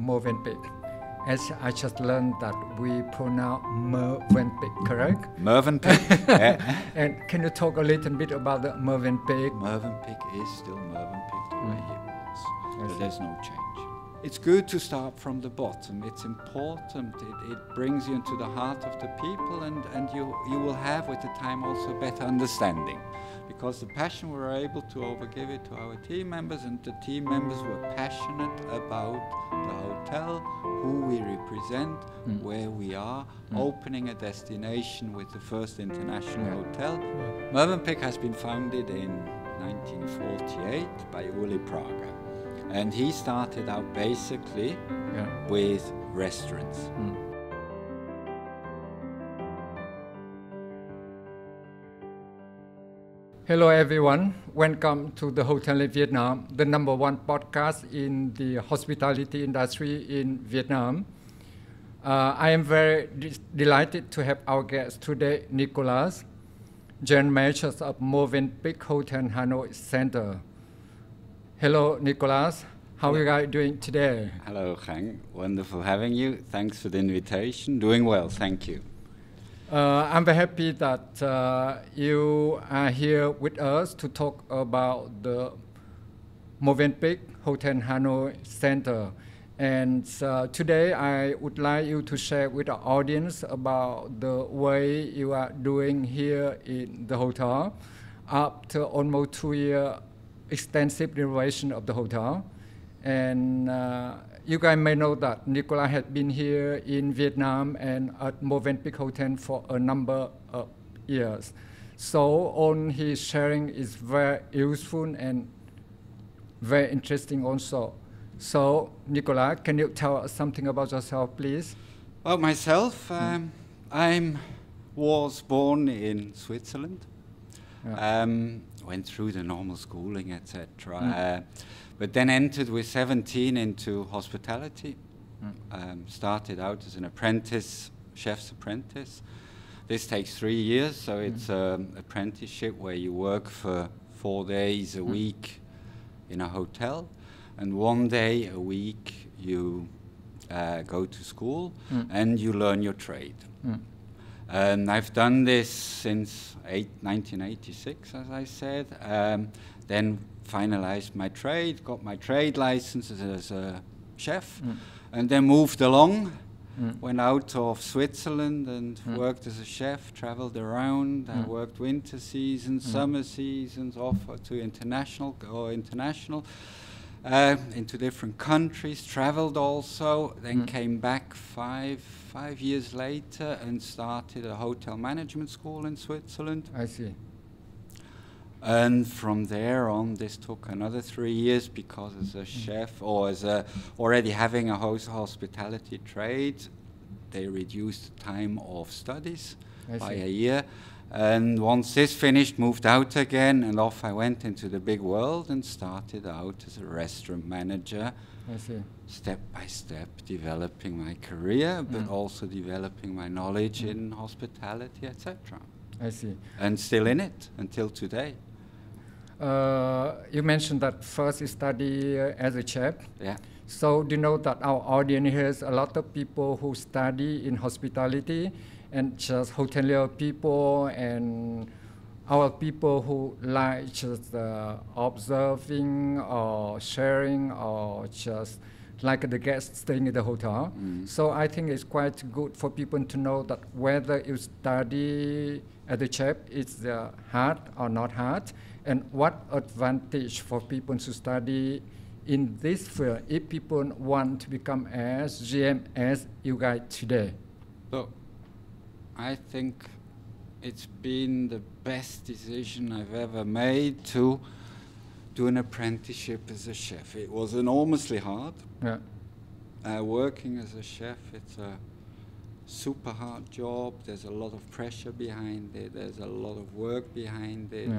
Mövenpick. As I just learned that we pronounce Mövenpick, correct? Mövenpick. Yeah. And can you talk a little bit about the Mövenpick? Mövenpick is still Mövenpick the way it was. So there's no change. It's good to start from the bottom. It's important. It brings you into the heart of the people, and you will have with the time also a better understanding. Because the passion we were able to overgive it to our team members, and the team members were passionate about the hotel, who we represent, where we are, opening a destination with the first international hotel. Mövenpick has been founded in 1948 by Uli Prager. And he started out basically with restaurants. Hello everyone, welcome to the Hotelier Vietnam, the #1 podcast in the hospitality industry in Vietnam. I am very delighted to have our guest today, Nicolas, General Manager of Mövenpick Hà Nội Centre. Hello Nicolas, how are you guys doing today? Hello Khánh, wonderful having you. Thanks for the invitation. Doing well, thank you. I'm very happy that you are here with us to talk about the Mövenpick Hà Nội Centre. And today I would like you to share with our audience about the way you are doing here in the hotel after almost 2 years extensive renovation of the hotel. And you guys may know that Nicolas has been here in Vietnam and at Mövenpick Hotel for a number of years. So all his sharing is very useful and very interesting also. So Nicolas, can you tell us something about yourself, please? Well, myself, I was born in Switzerland. Went through the normal schooling, etc. But then entered with 17 into hospitality. Started out as an apprentice, chef's apprentice. This takes 3 years, so it's an apprenticeship where you work for 4 days a week in a hotel, and 1 day a week you go to school and you learn your trade. And I've done this since 1986, as I said. Then finalized my trade, got my trade license as a chef, and then moved along. Went out of Switzerland and worked as a chef, traveled around. I worked winter seasons, summer seasons, off to international, into different countries, traveled also, then came back five years later and started a hotel management school in Switzerland. I see. And from there on, this took another 3 years because as a chef or as already having a hospitality trade, they reduced the time of studies by a year. And once this finished, moved out again, and off I went into the big world and started out as a restaurant manager. I see. Step by step, developing my career, but also developing my knowledge in hospitality, etc. I see. And still in it until today. You mentioned that first you study as a chef. Yeah. So do you know that our audience has a lot of people who study in hospitality, and just hotelier people and our people who like just observing or sharing or just like the guests staying in the hotel. So I think it's quite good for people to know that whether you study as a chef, it's hard or not hard, and what advantage for people to study in this field if people want to become as GM as you guys today. So I think it's been the best decision I've ever made to do an apprenticeship as a chef. It was enormously hard. Working as a chef, it's a super hard job. There's a lot of pressure behind it. There's a lot of work behind it.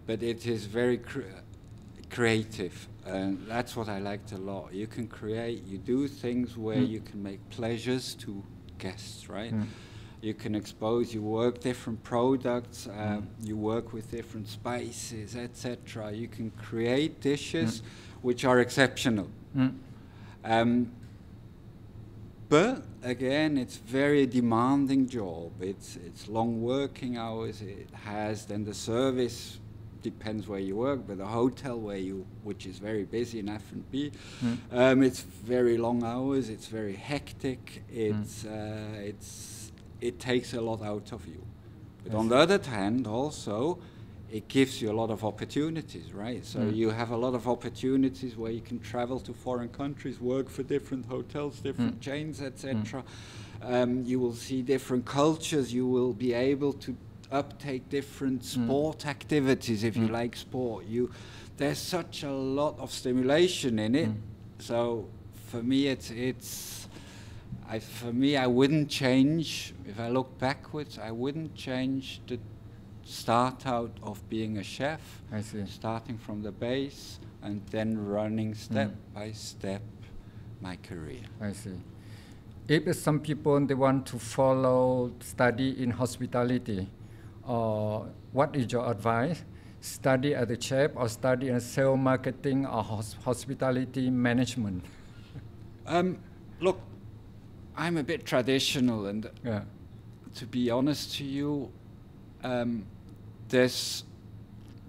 But it is very creative. And that's what I liked a lot. You can create, you do things where you can make pleasures to guests, right? You can expose, you work different products, you work with different spices, etc. You can create dishes which are exceptional. But again, it's very demanding job. It's long working hours. It has then the service, depends where you work, but the hotel which is very busy in F&B, it's very long hours. It's very hectic. It takes a lot out of you. But on the other hand, also, it gives you a lot of opportunities, right? So you have a lot of opportunities where you can travel to foreign countries, work for different hotels, different chains, etc. You will see different cultures. You will be able to uptake different sport activities if you like sport. There's such a lot of stimulation in it. So for me, I wouldn't change. If I look backwards, I wouldn't change the start out of being a chef, I see. starting from the base and then running step by step my career. I see. If some people they want to follow study in hospitality, what is your advice? Study as a chef or study in sales marketing or hospitality management? Look, I'm a bit traditional, and to be honest to you, there's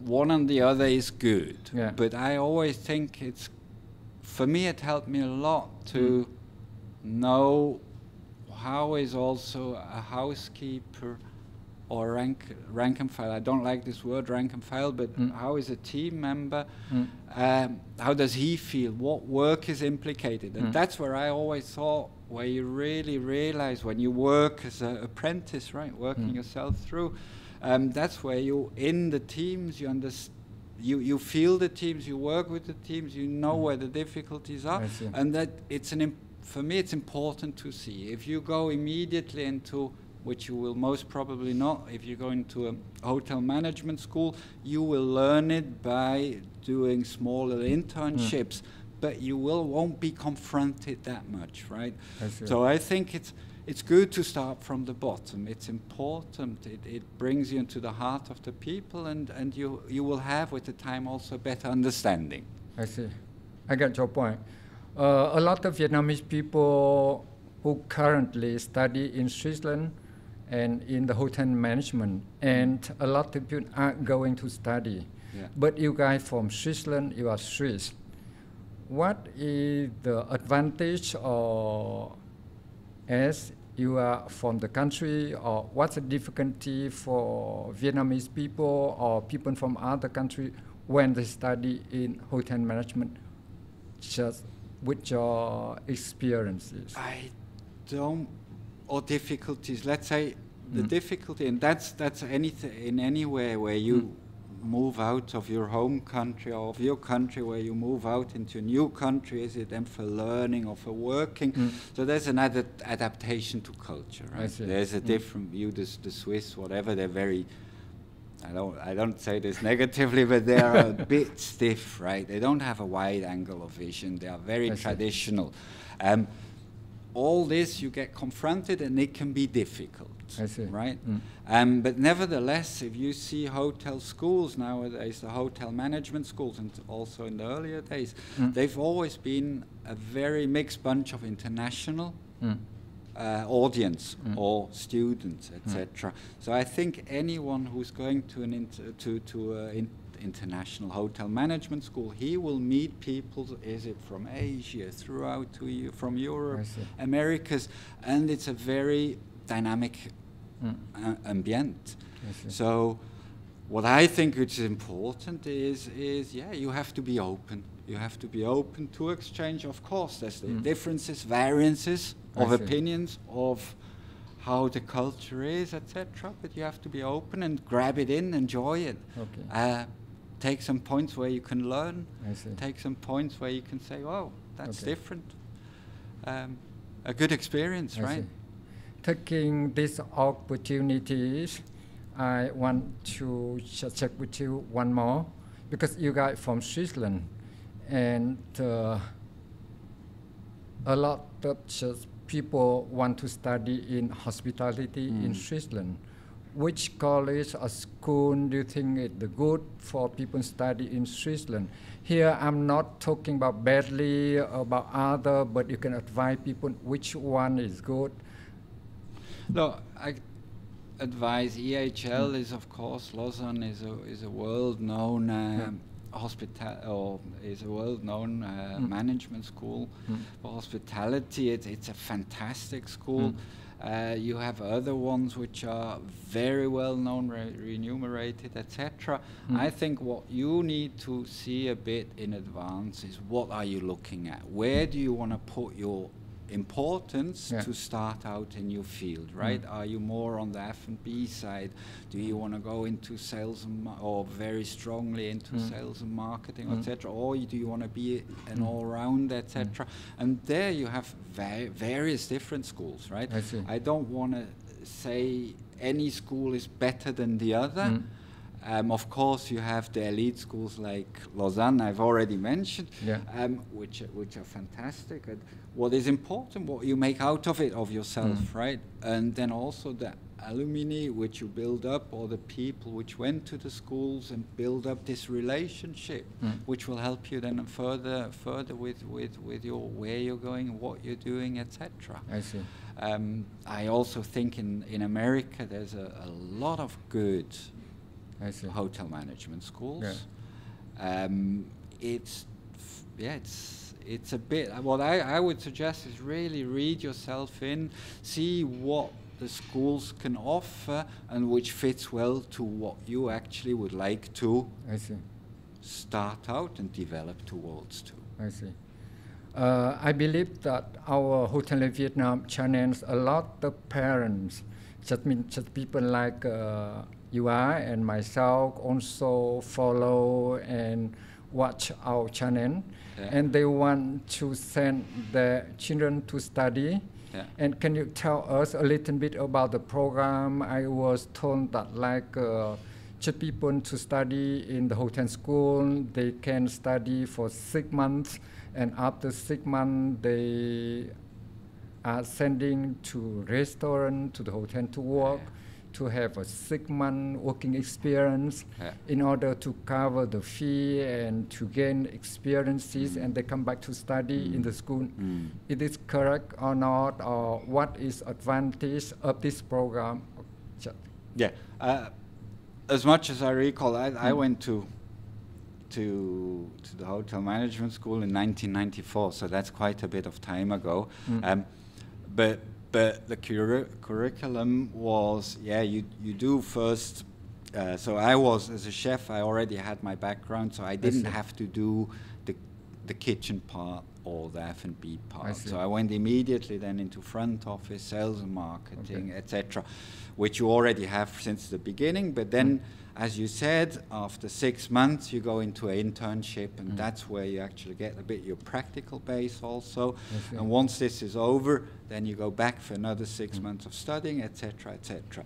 one and the other is good. Yeah. But I always think for me it helped me a lot to know how is also a housekeeper or rank and file. I don't like this word, rank and file, but how is a team member? How does he feel? What work is implicated? And that's where I always thought, where you really realize when you work as an apprentice, right, working yourself through, that's where you, in the teams, you feel the teams, you work with the teams, you know where the difficulties are, and that for me it's important to see. If you go immediately into, which you will most probably not, if you go into a hotel management school, you will learn it by doing smaller internships, but you won't be confronted that much, right? So I think it's good to start from the bottom. It's important. It brings you into the heart of the people, and you will have with the time also better understanding. I see. I get your point. A lot of Vietnamese people who currently study in Switzerland and in the hotel management, and a lot of people are going to study. Yeah. But you guys from Switzerland, you are Swiss. What is the advantage, or as you are from the country, or what's the difficulty for Vietnamese people or people from other countries when they study in hotel management, just with your experiences? Or difficulties. Let's say the difficulty, and that's anything in anywhere where you move out of your home country or of your country, where you move out into a new country. Is it then for learning or for working? So there's another adaptation to culture, right? There's a different view. The Swiss, whatever, they're very, I don't say this negatively, but they are a bit stiff, right? They don't have a wide angle of vision. They are very traditional. All this you get confronted, and it can be difficult, right? But nevertheless, if you see hotel schools nowadays, the hotel management schools, and also in the earlier days, they've always been a very mixed bunch of international audience or students, etc. So I think anyone who's going to an international hotel management school, he will meet people, is it from Asia, throughout from Europe, Americas, and it's a very dynamic ambient. So what I think which is important is you have to be open. You have to be open to exchange. Of course, there's the differences, variances of opinions, of how the culture is, etc. But you have to be open and grab it in, enjoy it. Take some points where you can learn. Take some points where you can say, "Oh, that's different." A good experience, right? Taking these opportunities, I want to check with you one more, because you guys from Switzerland, and a lot of people want to study in hospitality in Switzerland. which college or school do you think is the good for people study in Switzerland? Here I'm not talking about badly about other, but you can advise people which one is good. No, I advise EHL is of course Lausanne is a world-known is a world-known management school for hospitality. It's a fantastic school. You have other ones which are very well known, remunerated, etc. I think what you need to see a bit in advance is what are you looking at? Where do you want to put your importance to start out in your field, right? Are you more on the F&B side? Do you want to go into sales or very strongly into sales and marketing, etc.? Or do you want to be an all-round, etc.? And there you have various different schools, right? I see. I don't want to say any school is better than the other. Of course, you have the elite schools like Lausanne, I've already mentioned, which are fantastic. And what is important, what you make out of it, of yourself, right? And then also the alumni which you build up, or the people which went to the schools and build up this relationship, which will help you then further with your where you're going, what you're doing, etc. I see. I also think in America there's a lot of good hotel management schools. It's a bit, what I would suggest is really read yourself in, see what the schools can offer and which fits well to what you actually would like to start out and develop towards too. I see. I believe that our Hotelier Vietnam channels a lot of parents, just people like you are and myself also follow and watch our channel, and they want to send their children to study. And can you tell us a little bit about the program? I was told that like just people to study in the hotel school, they can study for 6 months, and after 6 months they are sending to restaurant, to the hotel to work, to have a 6-month working experience in order to cover the fee and to gain experiences, and they come back to study in the school. Is it correct or not, or what is advantage of this program? As much as I recall, I went to the hotel management school in 1994, so that's quite a bit of time ago. But the curriculum was, you do first, so I was, as a chef, I already had my background, so I didn't have to do the kitchen part or the F&B part. So I went immediately then into front office, sales and marketing, etc., which you already have since the beginning. But then, as you said, after 6 months, you go into an internship, and that's where you actually get a bit your practical base also. And once this is over, then you go back for another 6 months of studying, etc., etc.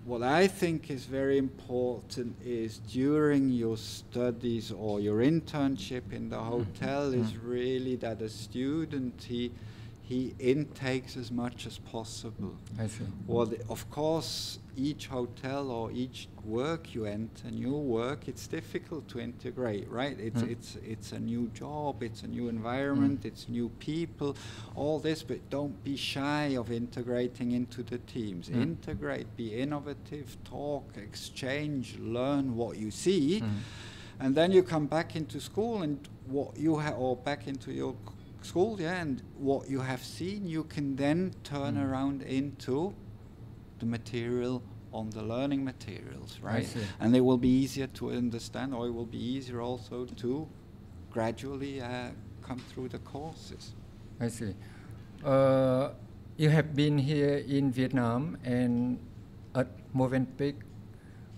What I think is very important is during your studies or your internship in the hotel is really that a student, he intakes as much as possible. I see. Well, of course, each hotel or each work you enter, new work, it's difficult to integrate, right? It's a new job, it's a new environment, it's new people, all this, but don't be shy of integrating into the teams. Integrate, be innovative, talk, exchange, learn what you see, and then you come back into school and what you have, or back into your school, and what you have seen, you can then turn around into the material on the learning materials, right? And it will be easier to understand, or it will be easier also to gradually come through the courses. I see. You have been here in Vietnam and at Mövenpick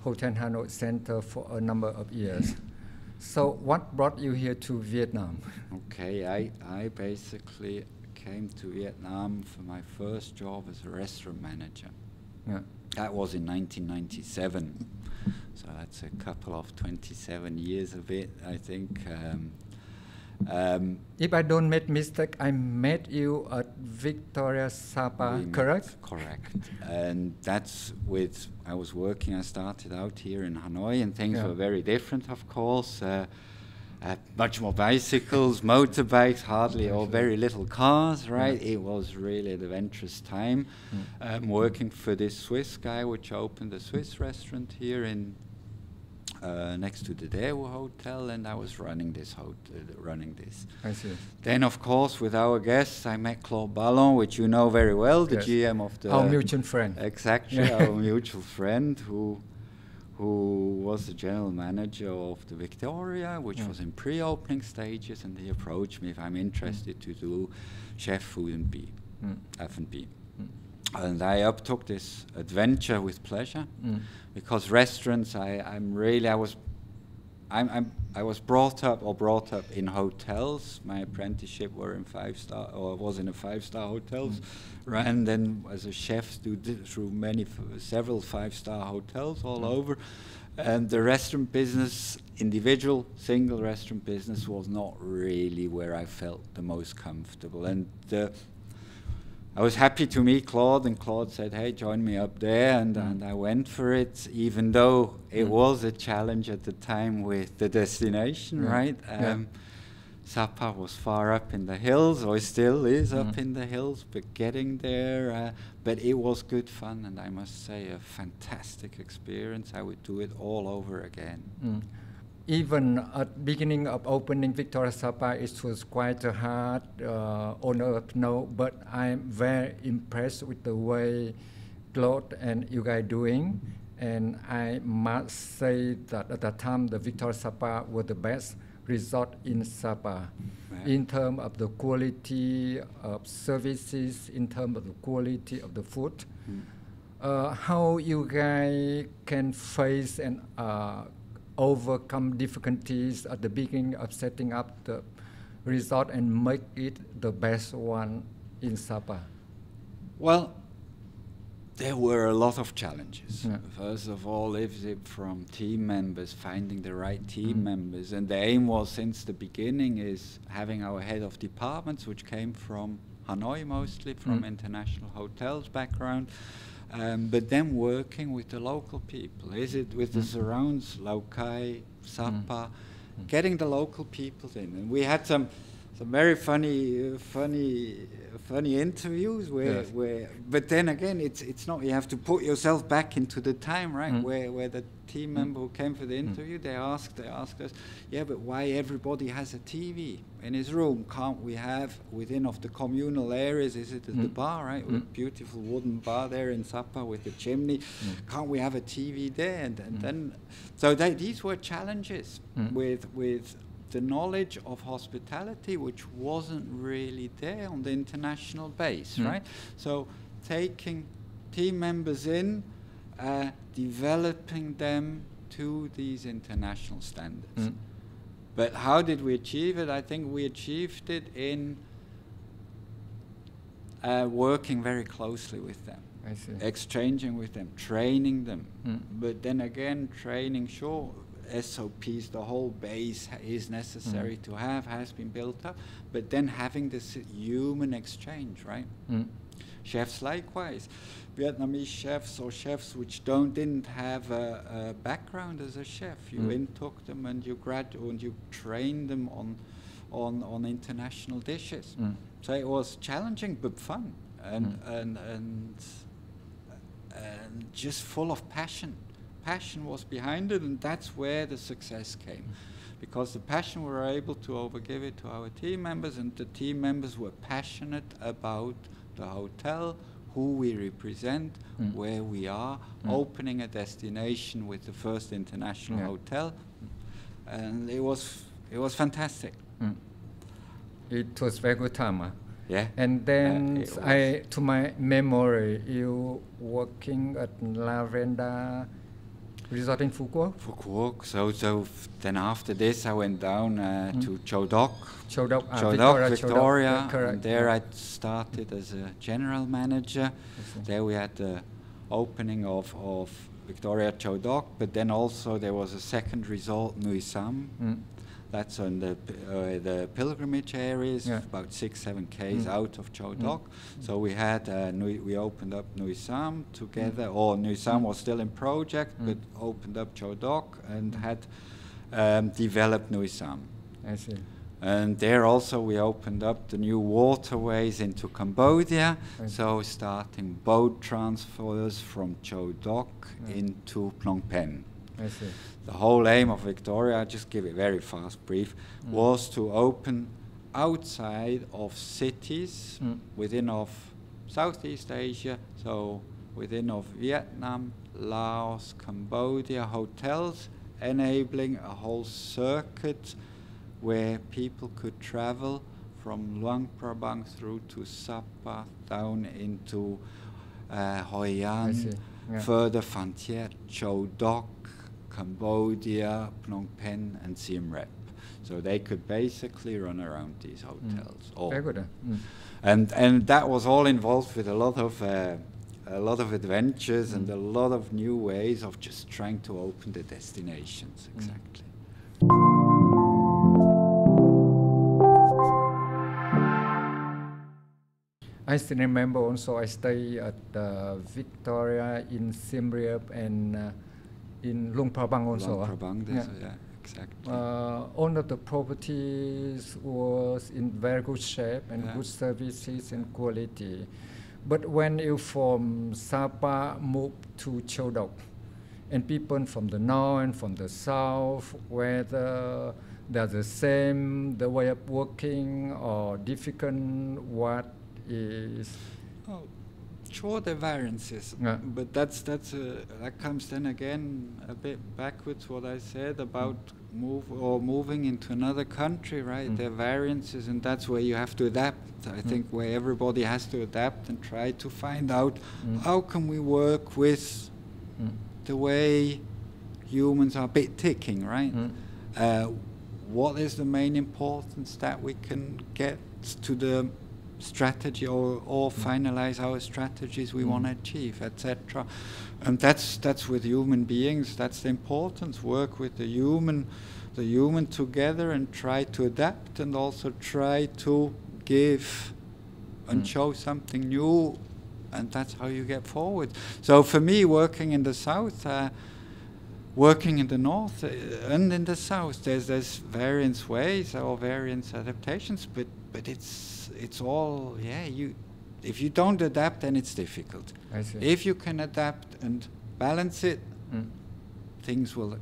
Hà Nội Centre for a number of years. So what brought you here to Vietnam? Okay, I basically came to Vietnam for my first job as a restaurant manager. That was in 1997. So that's a couple of 27 years of it, I think. If I don't make mistake, I met you at Victoria Sapa, correct? Correct. And that's I was working, I started out here in Hanoi, and things were very different, of course. Much more bicycles, motorbikes, hardly or very little cars, right? It was really an adventurous time. Working for this Swiss guy, which opened a Swiss restaurant here in next to the Daewoo Hotel, and I was running this. I see. Then, of course, with our guests, I met Claude Ballon, which you know very well, the GM of the... Our mutual friend. Exactly, our mutual friend, who was the general manager of the Victoria, which was in pre-opening stages, and he approached me if I'm interested to do chef food and F&B. And I uptook this adventure with pleasure, because restaurants, I was brought up in hotels. My apprenticeship was in a 5-star hotels. Ran then as a chef through several 5-star hotels all over. And the restaurant business, individual, single restaurant business, was not really where I felt the most comfortable. And I was happy to meet Claude, and Claude said, hey, join me up there, and I went for it, even though it was a challenge at the time with the destination, right? Sapa was far up in the hills, or it still is up in the hills, but getting there, but it was good fun, and I must say a fantastic experience. I would do it all over again. Even at beginning of opening Victoria Sapa, it was quite hard on earth, no, but I'm very impressed with the way Claude and you guys doing. And I must say that at the time, the Victoria Sapa was the best resort in Sapa, in terms of the quality of services, in terms of the quality of the food. How you guys can face and overcome difficulties at the beginning of setting up the resort and make it the best one in Sapa? Well, there were a lot of challenges. First of all, from team members, finding the right team members. And the aim was, since the beginning, is having our head of departments, which came from Hanoi mostly, from international hotels background. But then working with the local people, is it with the surrounds, Laukai, Sapa, getting the local people in. And we had some very funny interviews where, but then again, it's not, you have to put yourself back into the time, right? Where the team member who came for the interview, they asked us, yeah, but why everybody has a TV in his room? Can't we have within of the communal areas? Is it at the bar, right? With beautiful wooden bar there in Sapa with the chimney. Can't we have a TV there? And then, so these were challenges with the knowledge of hospitality, which wasn't really there on the international base, right? So taking team members in, developing them to these international standards. But how did we achieve it? I think we achieved it in working very closely with them, exchanging with them, training them. But then again, training, sure, SOPs, the whole base is necessary to have, has been built up, but then having this human exchange, right? Chefs likewise. Vietnamese chefs or chefs which didn't have a background as a chef, you intook them and you trained them on international dishes. So it was challenging but fun and just full of passion. Passion was behind it, and that's where the success came. Because the passion, we were able to overgive it to our team members, and the team members were passionate about the hotel, who we represent, where we are, opening a destination with the first international hotel, and it was fantastic. It was very good time. Yeah. And then to my memory, you working at Lavenda Resort in Phu Quoc. So then after this, I went down to Chodok, Victoria, and there I started as a general manager. There we had the opening of Victoria Cho Doc, but then also there was a second resort, Nui Sam. That's on the pilgrimage areas, about 6-7 k's out of Cho Doc. So we had we opened up Nui Sam together, or Nui Sam was still in project, but opened up Cho Doc and had developed Nui Sam. I see. And there also we opened up the new waterways into Cambodia, so starting boat transfers from Cho Doc into Phnom Penh. I see. The whole aim of Victoria, I'll just give it very fast brief, was to open outside of cities within of Southeast Asia, so within of Vietnam, Laos, Cambodia, hotels, enabling a whole circuit where people could travel from Luang Prabang through to Sapa, down into Hoi An, further Phan Thiet, Cho Doc, Cambodia, Phnom Penh, and Siem Reap. So they could basically run around these hotels. Very good. And that was all involved with a lot of adventures and a lot of new ways of just trying to open the destinations. Exactly. I still remember also I stayed at Victoria in Siem Reap and in Luang Prabang also. Luang Prabang, yeah, exactly. All of the properties was in very good shape and good services and quality. But when you from Sapa move to Cho Doc, and people from the north and from the south, whether they're the same, the way of working or difficult, what is? Oh, sure, there are variances, but that comes then again a bit backwards what I said about moving into another country, right? There are variances, and that's where you have to adapt. I think where everybody has to adapt and try to find out how can we work with the way humans are a bit ticking, right? What is the main importance that we can get to the strategy or finalize our strategies we want to achieve, etc. And that's with human beings. That's the importance. Work with the human together and try to adapt and also try to give and show something new, and that's how you get forward. So for me, working in the south, working in the north and in the south, there's various ways or various adaptations, but it's all, if you don't adapt, then it's difficult. I see. If you can adapt and balance it, things will,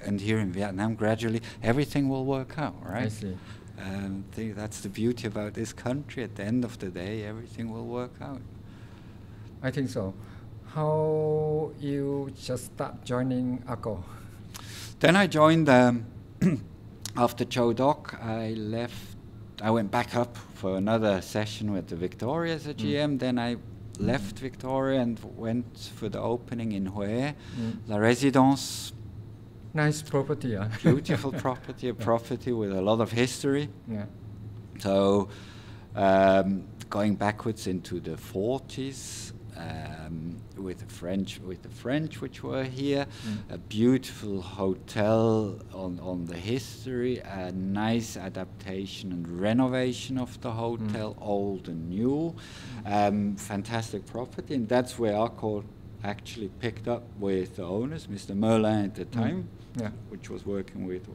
and here in Vietnam, gradually, everything will work out, right? I see. I think that's the beauty about this country. At the end of the day, everything will work out. I think so. How you just start joining ACO? Then I joined, after Cho Doc, I went back up for another session with the Victoria as a GM. Then I left Victoria and went for the opening in Hue, La Résidence. Nice property, Beautiful property, a property with a lot of history. Yeah. So going backwards into the 40s, with the French which were here, a beautiful hotel on the history, a nice adaptation and renovation of the hotel, old and new, fantastic property, and that's where ACO actually picked up with the owners, Mr. Merlin at the time, which was working with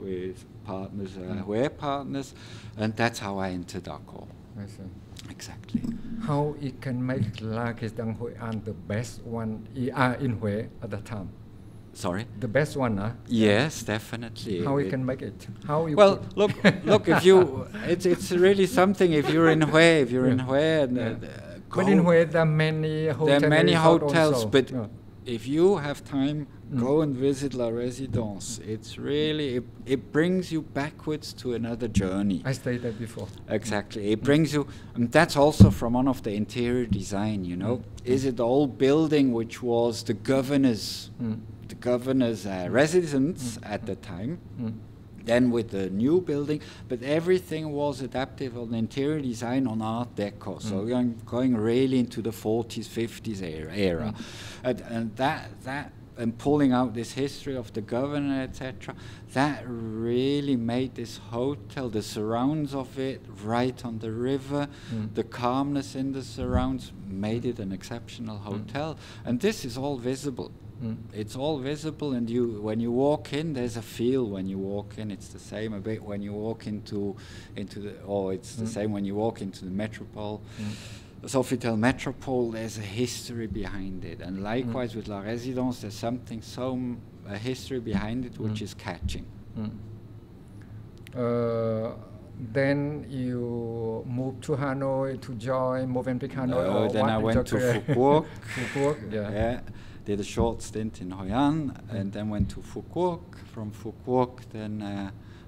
partners, Hue partners, and that's how I entered ACO. I see. Exactly. How it can make La Résidence Hue An the best one in Hue at the time? Sorry? The best one, huh? Yes, definitely. How we can make it? How you look, if you, it's really something. If you're in Hue, in Hue, and but in Hue there are many hotels. There are many hotels, also. but if you have time, go and visit La Résidence. It's really, it brings you backwards to another journey. I stayed there before. Exactly. It brings you, and that's also from one of the interior design, you know. Is it the old building which was the governor's residence at the time, then with the new building, but everything was adaptive on interior design on Art Deco. So going really into the 40s, 50s era. And and pulling out this history of the governor, etc., that really made this hotel, the surrounds of it, right on the river, the calmness in the surrounds, made it an exceptional hotel. And this is all visible. It's all visible, and when you walk in, there's a feel when you walk in. It's the same a bit when you walk into the, or it's the same when you walk into the Metropole. Sofitel Metropole, there's a history behind it, and likewise with La Résidence, there's something, a history behind it which is catching. Then you moved to Hanoi to join Mövenpick Hà Nội. No, then I went to Phuket. Phuket, yeah. Did a short stint in Hoi An, and then went to Phuket. From Phuket, then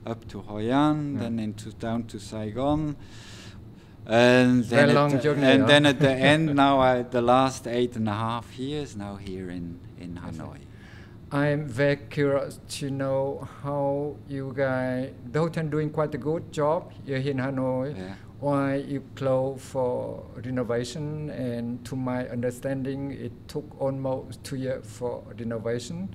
up to Hoi An, then down to Saigon. And then, long journey, then at the end, now the last 8.5 years now here in Hanoi. I'm very curious to know how you guys, the hotel doing quite a good job here in Hanoi. Yeah. Why you close for renovation, and to my understanding, it took almost 2 years for renovation.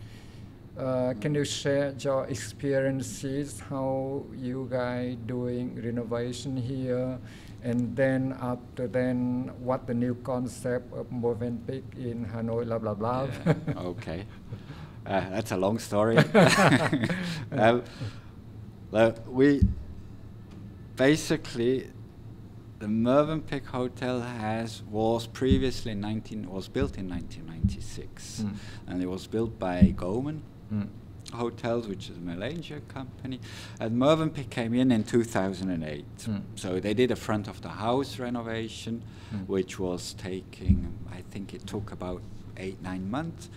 Can you share your experiences, how you guys doing renovation here? And then after then, what the new concept of Mövenpick in Hanoi, blah, blah, blah. Yeah, okay. That's a long story. We basically, the Mövenpick Hotel was previously was built in 1996, and it was built by Goldman Hotels, which is a Malaysian company, and Mövenpick came in 2008. So they did a front of the house renovation, which was taking, I think it took about 8-9 months,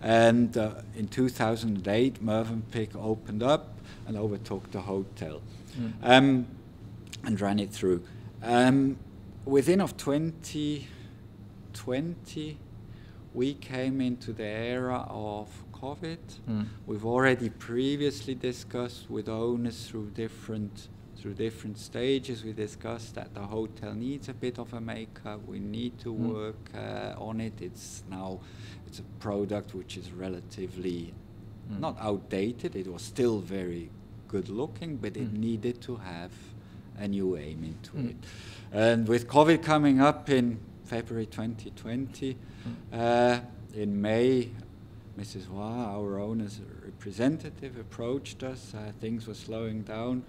and in 2008 Mövenpick opened up and overtook the hotel, and ran it through. Within of 2020, we came into the era of COVID. We've already previously discussed with owners through different stages. We discussed that the hotel needs a bit of a makeup. We need to work on it. It's a product which is relatively not outdated. It was still very good looking, but it needed to have a new aim into it. And with COVID coming up in February 2020, in May, Mrs. Hua, our owner's representative, approached us. Things were slowing down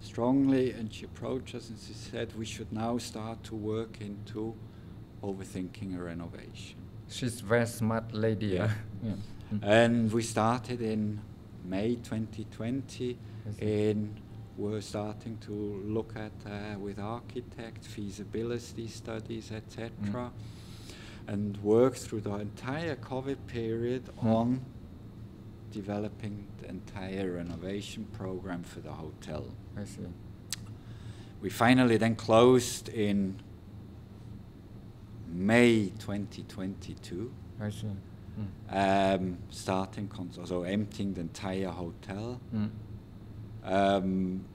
strongly, and she approached us and she said we should now start to work into overthinking a renovation. She's a very smart lady. Yeah. And we started in May 2020. We're starting to look at, with architects, feasibility studies, etc., and work through the entire COVID period on developing the entire renovation program for the hotel. I see. We finally then closed in May 2022. I see. Starting, so emptying the entire hotel. And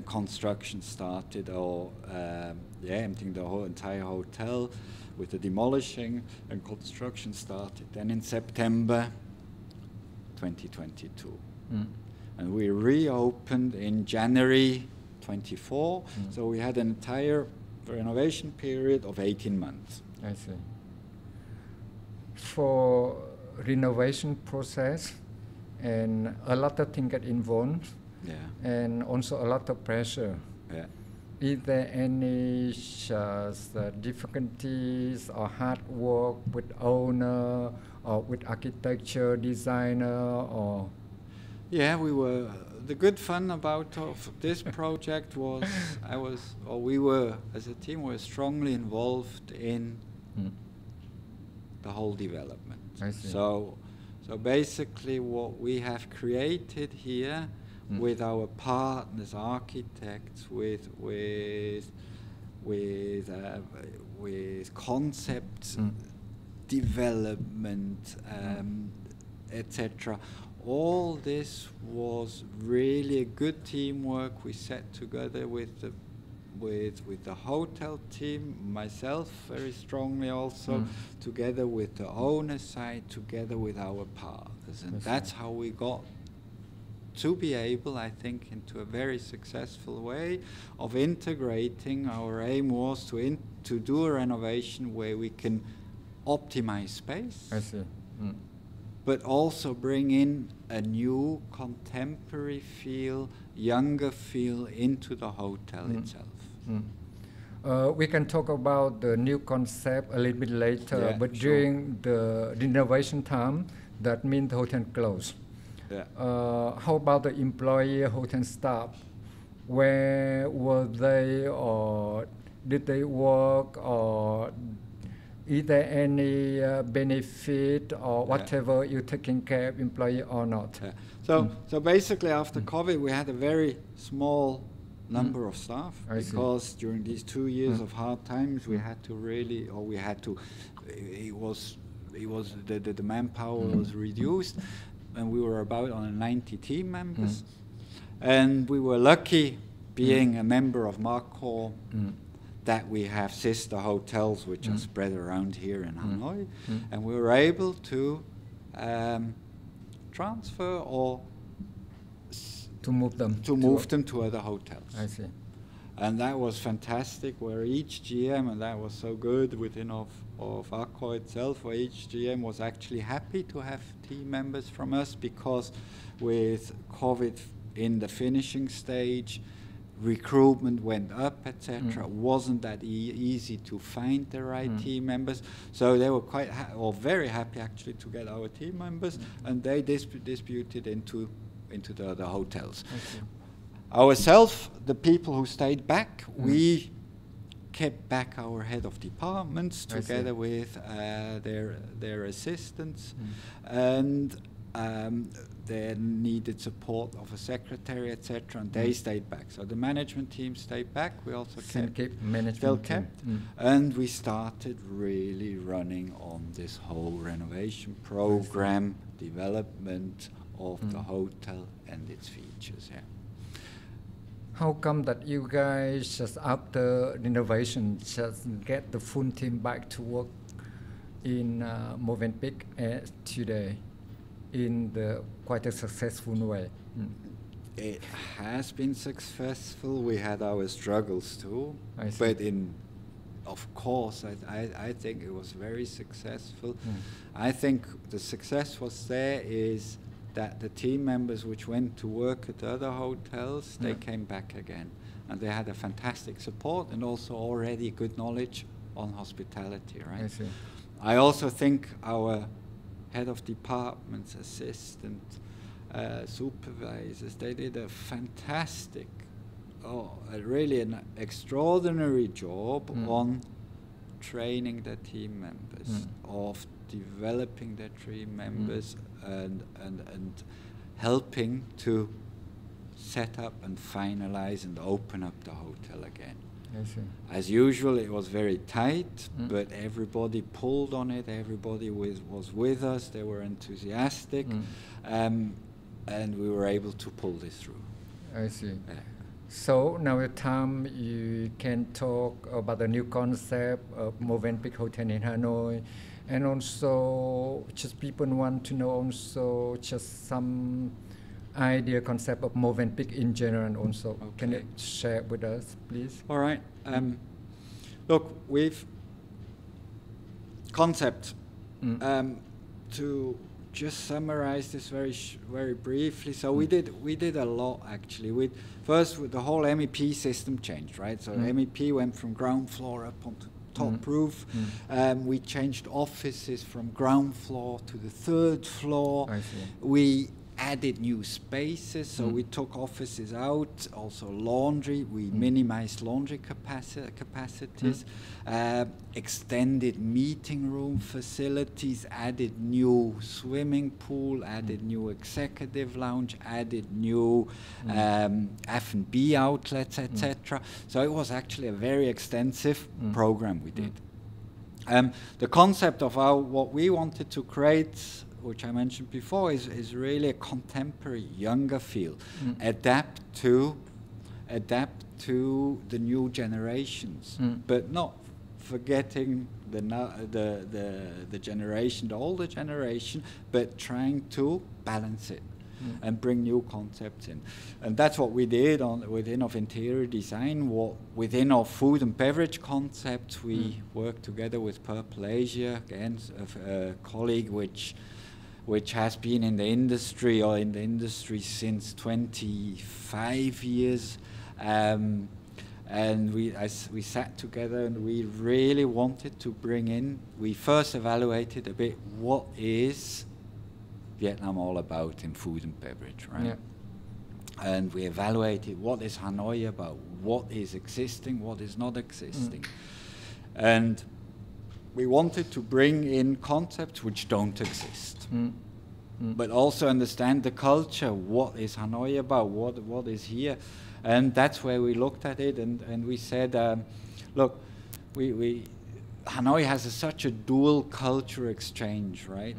construction started, emptying the whole entire hotel with the demolishing, and construction started then in September 2022. And we reopened in January 24, so we had an entire renovation period of 18 months. I see. For renovation process, and a lot of things get involved, and also a lot of pressure. Is there any difficulties or hard work with owner or with architecture designer or? Yeah, the good fun about this project was we were as a team were strongly involved in the whole development. I see. So basically what we have created here with our partners, architects, with concept development, etc. All this was really a good teamwork. We sat together with the with the hotel team, myself very strongly also, together with the owner side, together with our partners. And that's how we got to be able, I think, into a very successful way of integrating. Our aim was to do a renovation where we can optimize space. I see. But also bring in a new contemporary feel, younger feel into the hotel itself. We can talk about the new concept a little bit later, but during the renovation time, that means the hotel closed. How about the employee hotel staff? Where were they, or did they work, or is there any benefit or whatever you taking care of employee or not? So basically after COVID we had a very small number of staff because during these 2 years of hard times we had to really, the manpower was reduced, and we were about on 90 team members. And we were lucky, being a member of Marcor, that we have sister hotels which are spread around here in Hanoi, and we were able to transfer or to move them to other hotels. I see. And that was fantastic, where each GM, and that was so good within of Accor itself, where each GM was actually happy to have team members from us, because with COVID in the finishing stage, recruitment went up, etc. It wasn't that easy to find the right team members, so they were quite very happy actually to get our team members, and they distributed into the other hotels. Ourselves, the people who stayed back, we kept back our head of departments together with their assistants, and they needed support of a secretary, etc., and they stayed back. So the management team stayed back. We also kept, and we started really running on this whole renovation program, development of the hotel and its features. How come that you guys just after renovation just get the full team back to work in Mövenpick today in the quite a successful way? It has been successful. We had our struggles too, but of course, I think it was very successful. I think the success was there is that the team members which went to work at other hotels, they came back again. And they had a fantastic support and also already good knowledge on hospitality, right? I see. I also think our head of departments, assistant, supervisors, they did a fantastic, really an extraordinary job on training the team members, of developing their team members, and helping to set up and finalize and open up the hotel again. I see. As usual, it was very tight, but everybody pulled on it. Everybody was with us. They were enthusiastic, and we were able to pull this through. I see. So now the time you can talk about the new concept of Mövenpick Hotel in Hanoi, and also just people want to know also just some idea concept of Mövenpick in general, and also can you share with us, please? All right. Look, we've concept to just summarize this very briefly. So we did a lot actually. First, with the whole MEP system changed, right? So MEP went from ground floor up onto top roof. We changed offices from ground floor to the 3rd floor. I see. We added new spaces, so we took offices out, also laundry, we minimized laundry capacities, extended meeting room facilities, added new swimming pool, added new executive lounge, added new F&B outlets, etc. So it was actually a very extensive program we did. The concept of what we wanted to create, which I mentioned before, is really a contemporary, younger feel. Adapt to the new generations, but not forgetting the generation, the older generation, but trying to balance it and bring new concepts in. And that's what we did within of interior design. Within our food and beverage concepts, we worked together with Purple Asia, again, a colleague which has been in the industry since 25 years. And we sat together and we really wanted to bring in, we first evaluated a bit what is Vietnam all about in food and beverage, right? Yeah. And we evaluated what is Hanoi about, what is existing, what is not existing. And we wanted to bring in concepts which don't exist, but also understand the culture, what is Hanoi about, what is here. And that's where we looked at it and we said, look, Hanoi has such a dual culture exchange, right?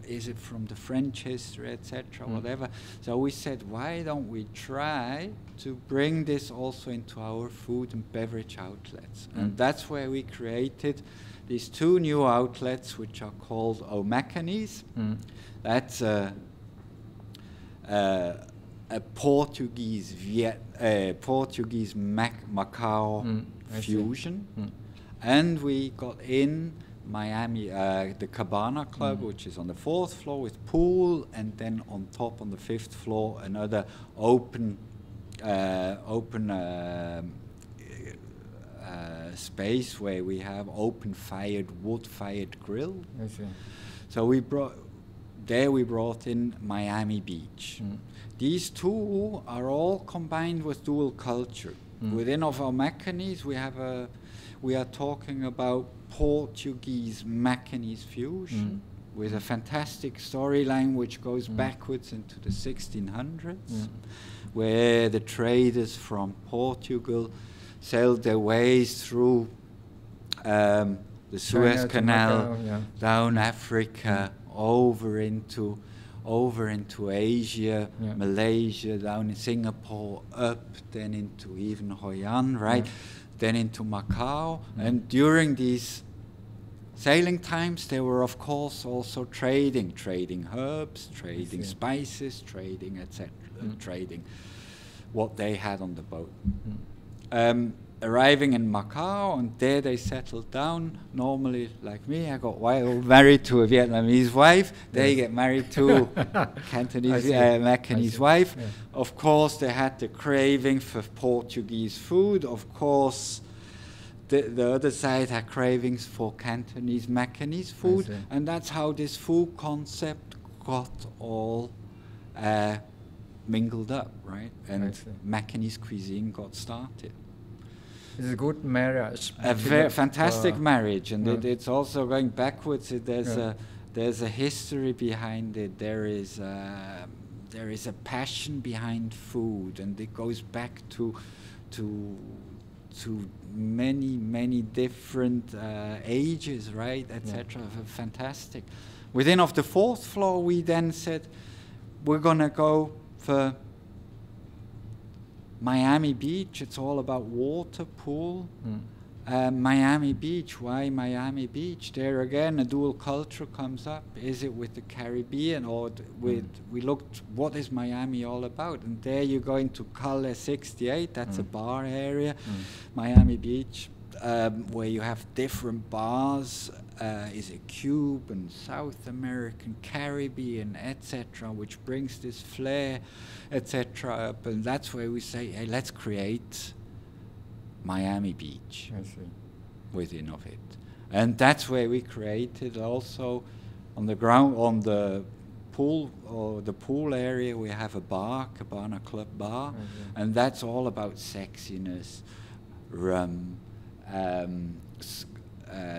Is it from the French history, etc., whatever. So we said, why don't we try to bring this also into our food and beverage outlets? And that's where we created these two new outlets, which are called Omacanis. That's a Portuguese Macau fusion. And we got in Miami, the Cabana Club, which is on the 4th floor with pool, and then on top on the 5th floor another open space where we have open-fired, wood-fired grill. I see. So we brought in Miami Beach. These two are all combined with dual culture. Within of our Macanese, we are talking about Portuguese Macanese fusion with a fantastic storyline which goes backwards into the 1600s, where the traders from Portugal sailed their ways through the Suez Canal, down Africa, over into Asia, Malaysia, down in Singapore, up then into even Hoi An, right? Then into Macau. And during these sailing times, they were of course also trading herbs, trading spices, trading etc., trading what they had on the boat. Arriving in Macau, and there they settled down. Normally, like me, I got married to a Vietnamese wife. They get married to Cantonese, Macanese wife. Of course, they had the craving for Portuguese food. Of course, the other side had cravings for Cantonese, Macanese food. And that's how this food concept got all mingled up, right? And Macanese cuisine got started. It's a good marriage. A very fantastic marriage, and it's also going backwards. There's a history behind it. There is a passion behind food, and it goes back to many different ages, right, etc. Fantastic. Within of the 4th floor, we then said we're gonna go for Miami Beach. It's all about water, pool. Miami Beach, why Miami Beach? There again, a dual culture comes up. Is it with the Caribbean or we looked, what is Miami all about? And there you go into Calle 68, that's a bar area. Miami Beach, where you have different bars. Is it Cuban, South American, Caribbean, etc., which brings this flair, etc. up, and that's where we say, hey, let's create Miami Beach within of it, and that's where we created also on the ground, on the pool or the pool area. We have a bar, Cabana Club Bar, and that's all about sexiness, rum.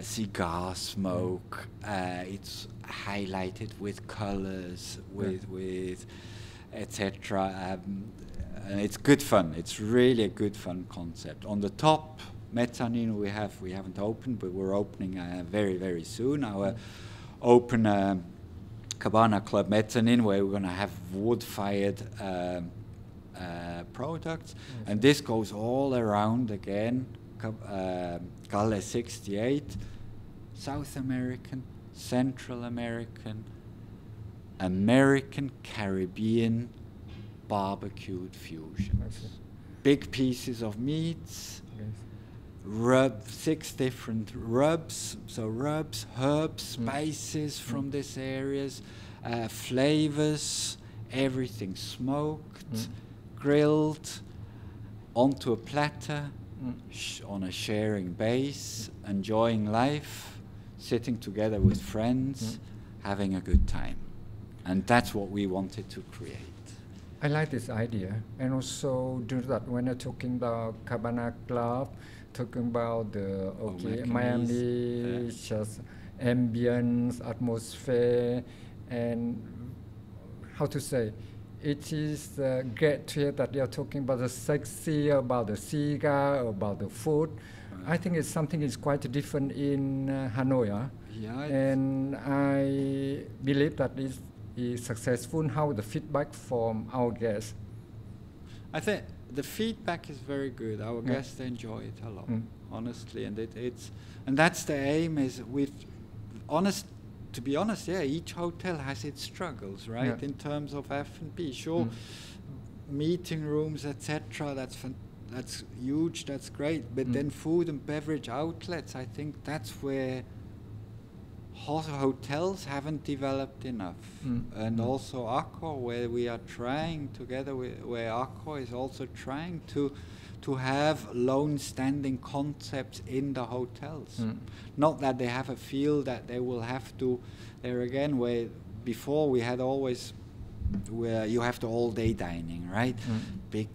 Cigar smoke. It's highlighted with colors, with etc. And it's good fun. It's really a good fun concept. On the top mezzanine we haven't opened, but we're opening very soon. Our open Cabana Club mezzanine, where we're going to have wood-fired products. And this goes all around again. Galle 68, South American, Central American, American, Caribbean, barbecued fusion. Big pieces of meats, rub, 6 different rubs, so rubs, herbs, spices from these areas, flavors, everything smoked, grilled, onto a platter, on a sharing base, enjoying life, sitting together with friends, having a good time. And that's what we wanted to create. I like this idea. And also do that when you're talking about Cabana Club, talking about the Miami, just ambience, atmosphere, and how to say, it is great to hear that you're talking about the sexy, about the cigar, about the food. I think it's something is quite different in Hanoi. Yeah, and I believe that is successful. How the feedback from our guests? I think the feedback is very good. Our guests enjoy it a lot, honestly, and and that's the aim. Is to be honest, each hotel has its struggles, right? In terms of F&B, sure, meeting rooms, etc. That's huge. That's great. But then food and beverage outlets, I think that's where hotels haven't developed enough. And also Accor, where we are trying together, where Accor is also trying to have lone-standing concepts in the hotels. Not that they have a feel that they will have to, there again, where before we had always, where you have the all-day dining, right? Big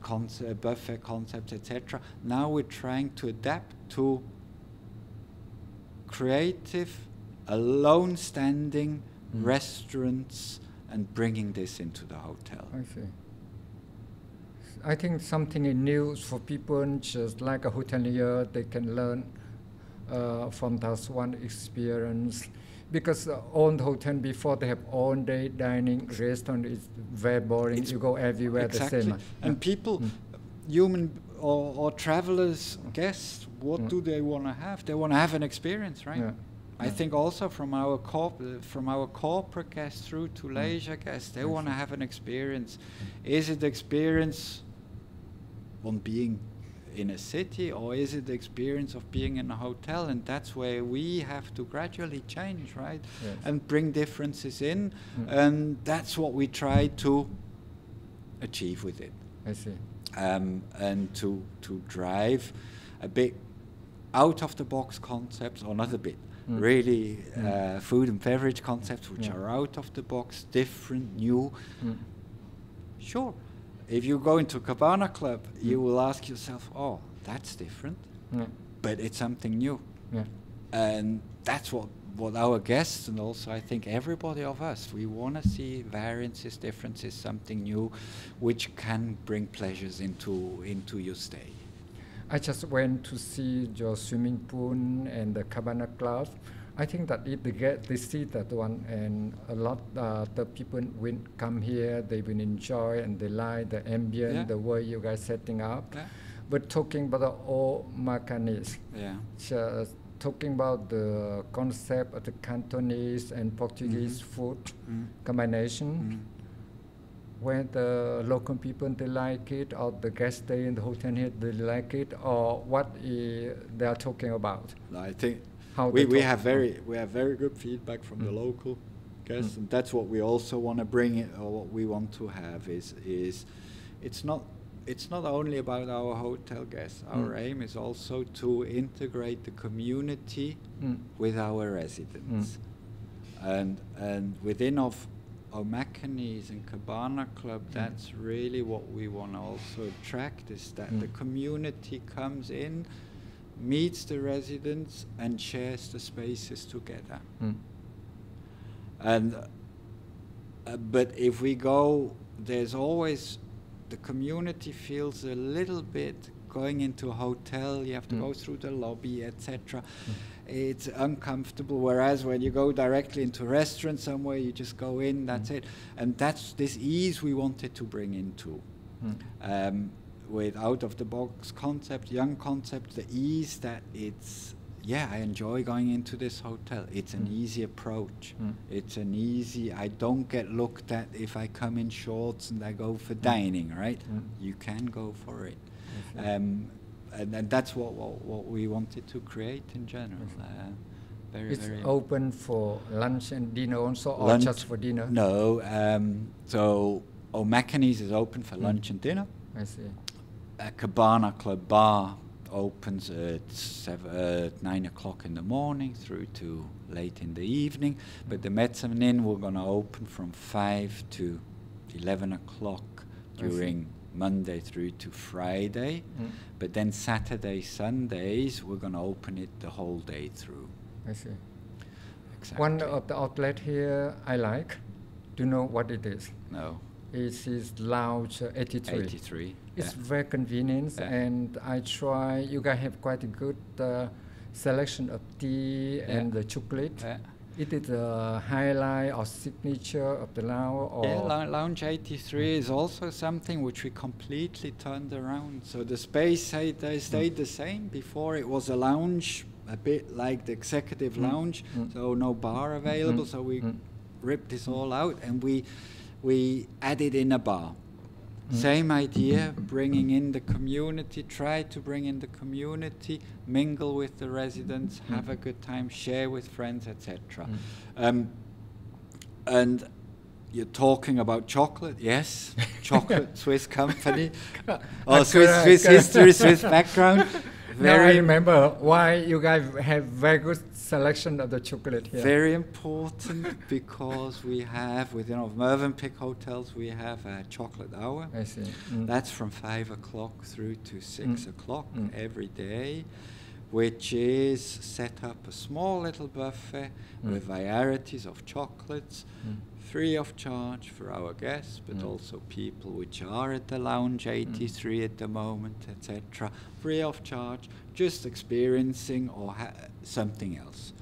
buffet concepts, etc. Now we're trying to adapt to creative, alone-standing restaurants and bringing this into the hotel. I see. I think something new for people just like a hotelier, they can learn from that one experience. Because all the hotel before they have all-day dining restaurant is very boring. You go everywhere the same. And people, human or travelers, guests, what do they want to have? They want to have an experience, right? I think also from our corporate guests through to leisure guests, they want to have an experience. Is it experience on being in a city, or is it the experience of being in a hotel? And that's where we have to gradually change, right? And bring differences in. And that's what we try to achieve with it. I see. And to drive a bit out of the box concepts, or not a bit, really food and beverage concepts which are out of the box, different, new. Sure. If you go into Cabana Club, you will ask yourself, oh, that's different, but it's something new. And that's what our guests, and also I think everybody of us, we want to see variances, differences, something new, which can bring pleasures into your stay. I just went to see your swimming pool and the Cabana Club. I think that if they see that one, and a lot the people will come here, they will enjoy and they like the ambience, the way you guys setting up. But talking about the old mechanics, just talking about the concept of the Cantonese and Portuguese food combination, where the local people they like it, or the guests stay in the hotel here they like it, or what they are talking about. I think we have very good feedback from the local guests, and that's what we also want to bring in, or what we want to have is it's not only about our hotel guests. Our aim is also to integrate the community with our residents, and within of O'Mackenny's and Cabana Club, that's really what we want to also attract, is that the community comes in, meets the residents and shares the spaces together. And but if we go, there's always, the community feels a little bit, going into a hotel, you have to go through the lobby, etc. It's uncomfortable, whereas when you go directly into a restaurant somewhere, you just go in, that's it. And that's this ease we wanted to bring into with out-of-the-box concept, young concept, the ease that it's, I enjoy going into this hotel. It's an easy approach. It's an easy, I don't get looked at if I come in shorts and I go for dining, right? You can go for it. And that's what we wanted to create in general. It's open for lunch and dinner also, or lunch, just for dinner? No. So O'Mackenny's is open for lunch and dinner. I see. Cabana Club Bar opens at 9 o'clock in the morning through to late in the evening. But the mezzanine we're going to open from 5 to 11 o'clock during Monday through to Friday. But then Saturday, Sundays, we're going to open it the whole day through. I see. Exactly. One of the outlet here I like. Do you know what it is? No. It is Lounge 83. 83. It's very convenient, and I try. You guys have quite a good selection of tea and the chocolate. It is a highlight or signature of the lounge. Or Lounge 83 is also something which we completely turned around. So the space stayed the same. Before it was a lounge, a bit like the executive lounge, so no bar available. So we ripped this all out and we added in a bar. Same idea, bringing in the community, try to bring in the community, mingle with the residents, have a good time, share with friends, etc. And you're talking about chocolate, yes, chocolate, Swiss company, or Swiss history, Swiss background. Now I remember why you guys have very good selection of the chocolate here. Very important because we have, within Mövenpick hotels, we have a chocolate hour. I see. That's from 5 o'clock through to 6 o'clock every day, which is set up a small little buffet with varieties of chocolates, free of charge for our guests, but also people which are at the Lounge 83 at the moment, etc. Free of charge, just experiencing or something else.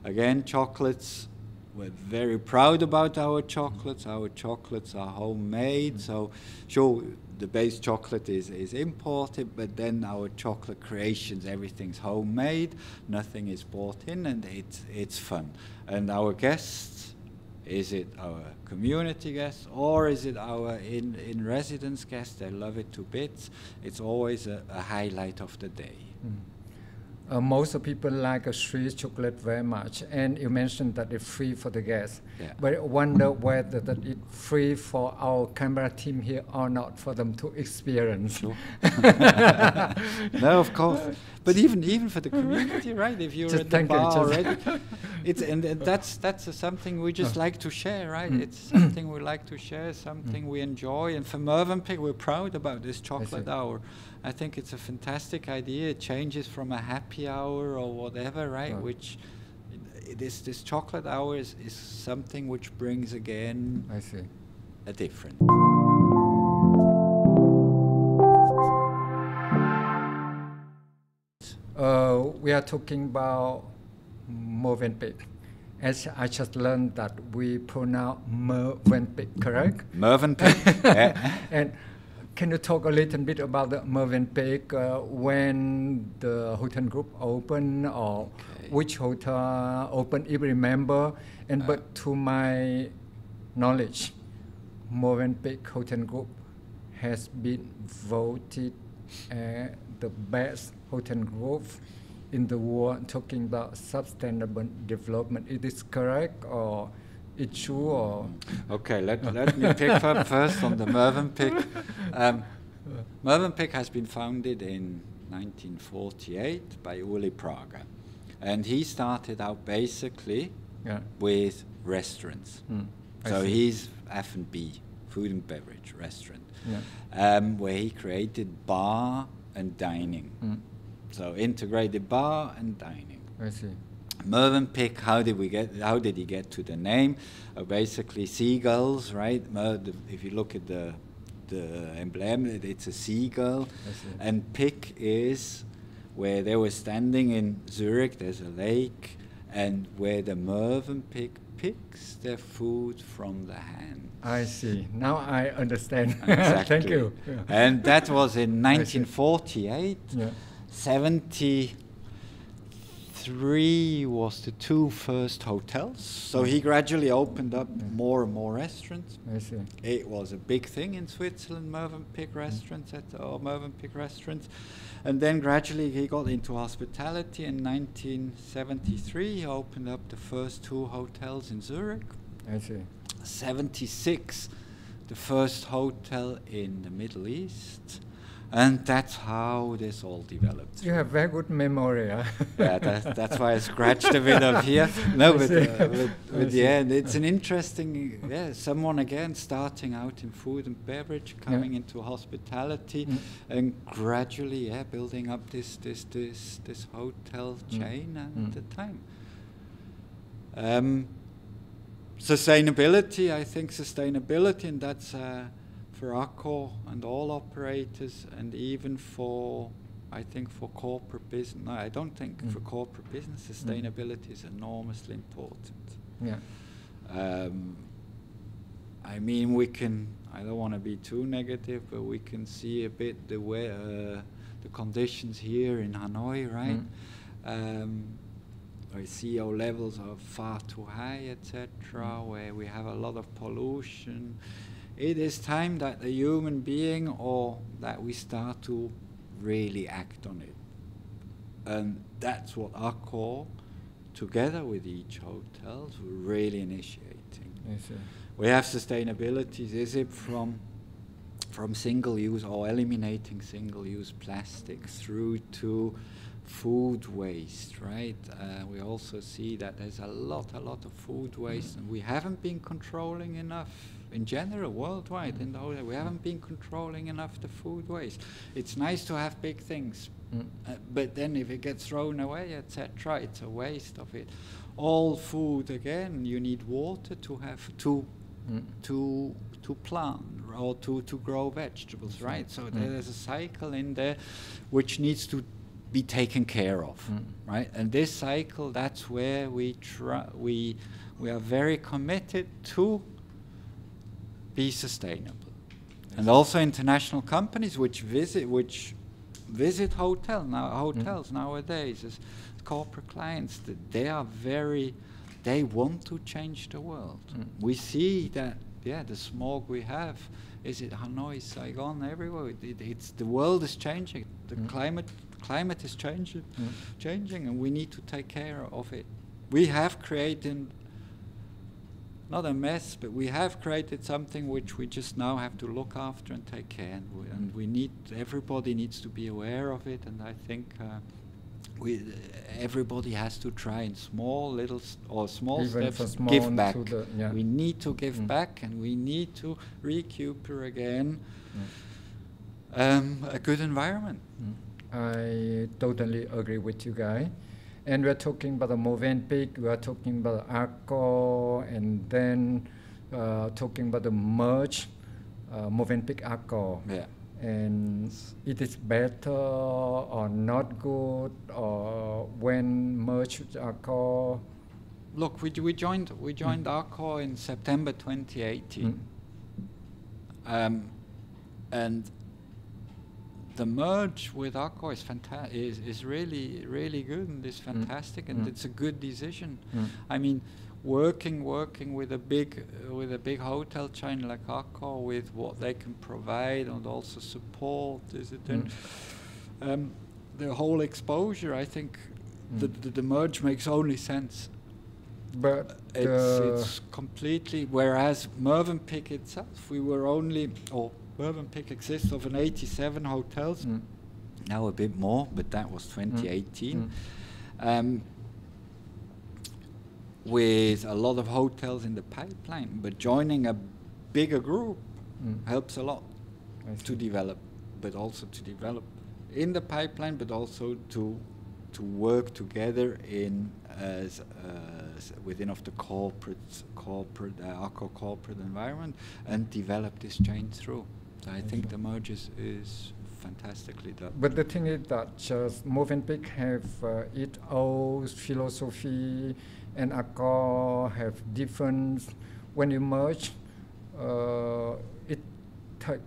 Again, chocolates, we're very proud about our chocolates. Our chocolates are homemade, so sure, the base chocolate is imported, but then our chocolate creations, everything's homemade, nothing is bought in, and it's fun. And our guests, is it our community guests or is it our in-residence guests? They love it to bits. It's always a highlight of the day. Most of people like a Swiss chocolate very much, and you mentioned that it's free for the guests. But I wonder whether that it's free for our camera team here or not, for them to experience. Sure. No, of course. But even for the community, right? If you're at the bar already, that's something we just like to share, right? It's something we like to share, something we enjoy. And for Mövenpick, we're proud about this chocolate hour. I think it's a fantastic idea. It changes from a happy hour or whatever, right? Which this chocolate hour is something which brings again a difference. We are talking about Mövenpick. As I just learned that we pronounce Mövenpick, correct? Mövenpick, yeah. And can you talk a little bit about the Mövenpick, when the hotel group opened, or which hotel opened, if you remember? And but to my knowledge, Mövenpick Hotel Group has been voted the best hotel group in the world, talking about sustainable development. Is this correct, or it's true, or? Okay, let me pick up first on the Mövenpick. Mövenpick has been founded in 1948 by Uli Prager, and he started out basically with restaurants. So he's F&B, food and beverage restaurant, where he created bar and dining. So integrated bar and dining. I see. Mövenpick, how did he get to the name? Basically seagulls, right? If you look at the emblem, it's a seagull. And pick is where they were standing in Zurich, there's a lake, and where the Mövenpick picks their food from the hand. I see. Now I understand. Exactly. Thank you. Yeah. And that was in 1948. Yeah. 73 was the 2 first hotels. So he gradually opened up more and more restaurants. I see. It was a big thing in Switzerland, Mövenpick restaurants, Mövenpick restaurants. And then gradually he got into hospitality. In 1973 he opened up the first 2 hotels in Zurich. I see. 76, the first hotel in the Middle East. And that's how this all developed. You have very good memory. Huh? Yeah, that's why I scratched a bit up here. No, but it's an interesting, someone again starting out in food and beverage, coming into hospitality, and gradually, building up this hotel chain at the time. Sustainability, I think sustainability, and that's for Accor and all operators, and even for, I think for corporate business. No, I don't think for corporate business, sustainability is enormously important. Yeah. I mean, we can, I don't want to be too negative, but we can see a bit the way, the conditions here in Hanoi, right? Our CO levels are far too high, etc., where we have a lot of pollution. It is time that the human being, or that we start to really act on it. And that's what Accor, together with each hotel, we're really initiating. We have sustainability. Is it from single-use or eliminating single-use plastic through to food waste, right? We also see that there's a lot of food waste, and we haven't been controlling enough in general worldwide. In the whole, we haven't been controlling enough the food waste. It's nice to have big things, but then if it gets thrown away, etc., it's a waste of it. All food, again, you need water to have to plant or to grow vegetables, right? So there's a cycle in there which needs to be taken care of, right? And this cycle, that's where we are very committed to be sustainable. And also international companies which visit hotels nowadays as corporate clients, they want to change the world. We see that, the smog we have, is it Hanoi, Saigon, everywhere? It's the world is changing. The climate is changing, and we need to take care of it. We have created, not a mess, but we have created something which we just now have to look after and take care. And everybody needs to be aware of it. And I think everybody has to try in small steps, give back. We need to give back, and we need to recuperate again a good environment. I totally agree with you guys. And we're talking about the Mövenpick, we are talking about Accor, and then talking about the merge, Mövenpick Accor. Yeah. And it is better or not good, or when merge with Accor? Look, we joined Accor in September 2018. And the merge with Accor is really, really good, and is fantastic, and it's a good decision. I mean, working with a big hotel chain like Accor, with what they can provide and also support, the whole exposure, I think the merge makes only sense. But it's completely, whereas Mövenpick itself, we were only, Mövenpick exists of 87 hotels, now a bit more, but that was 2018. With a lot of hotels in the pipeline, but joining a bigger group helps a lot to develop, but also to develop in the pipeline, but also to work together in as within of the corporate Accor corporate environment, and develop this chain through. So I think the merge is fantastically done. But the thing is that just Mövenpick have its own philosophy and Accor have different. When you merge, it takes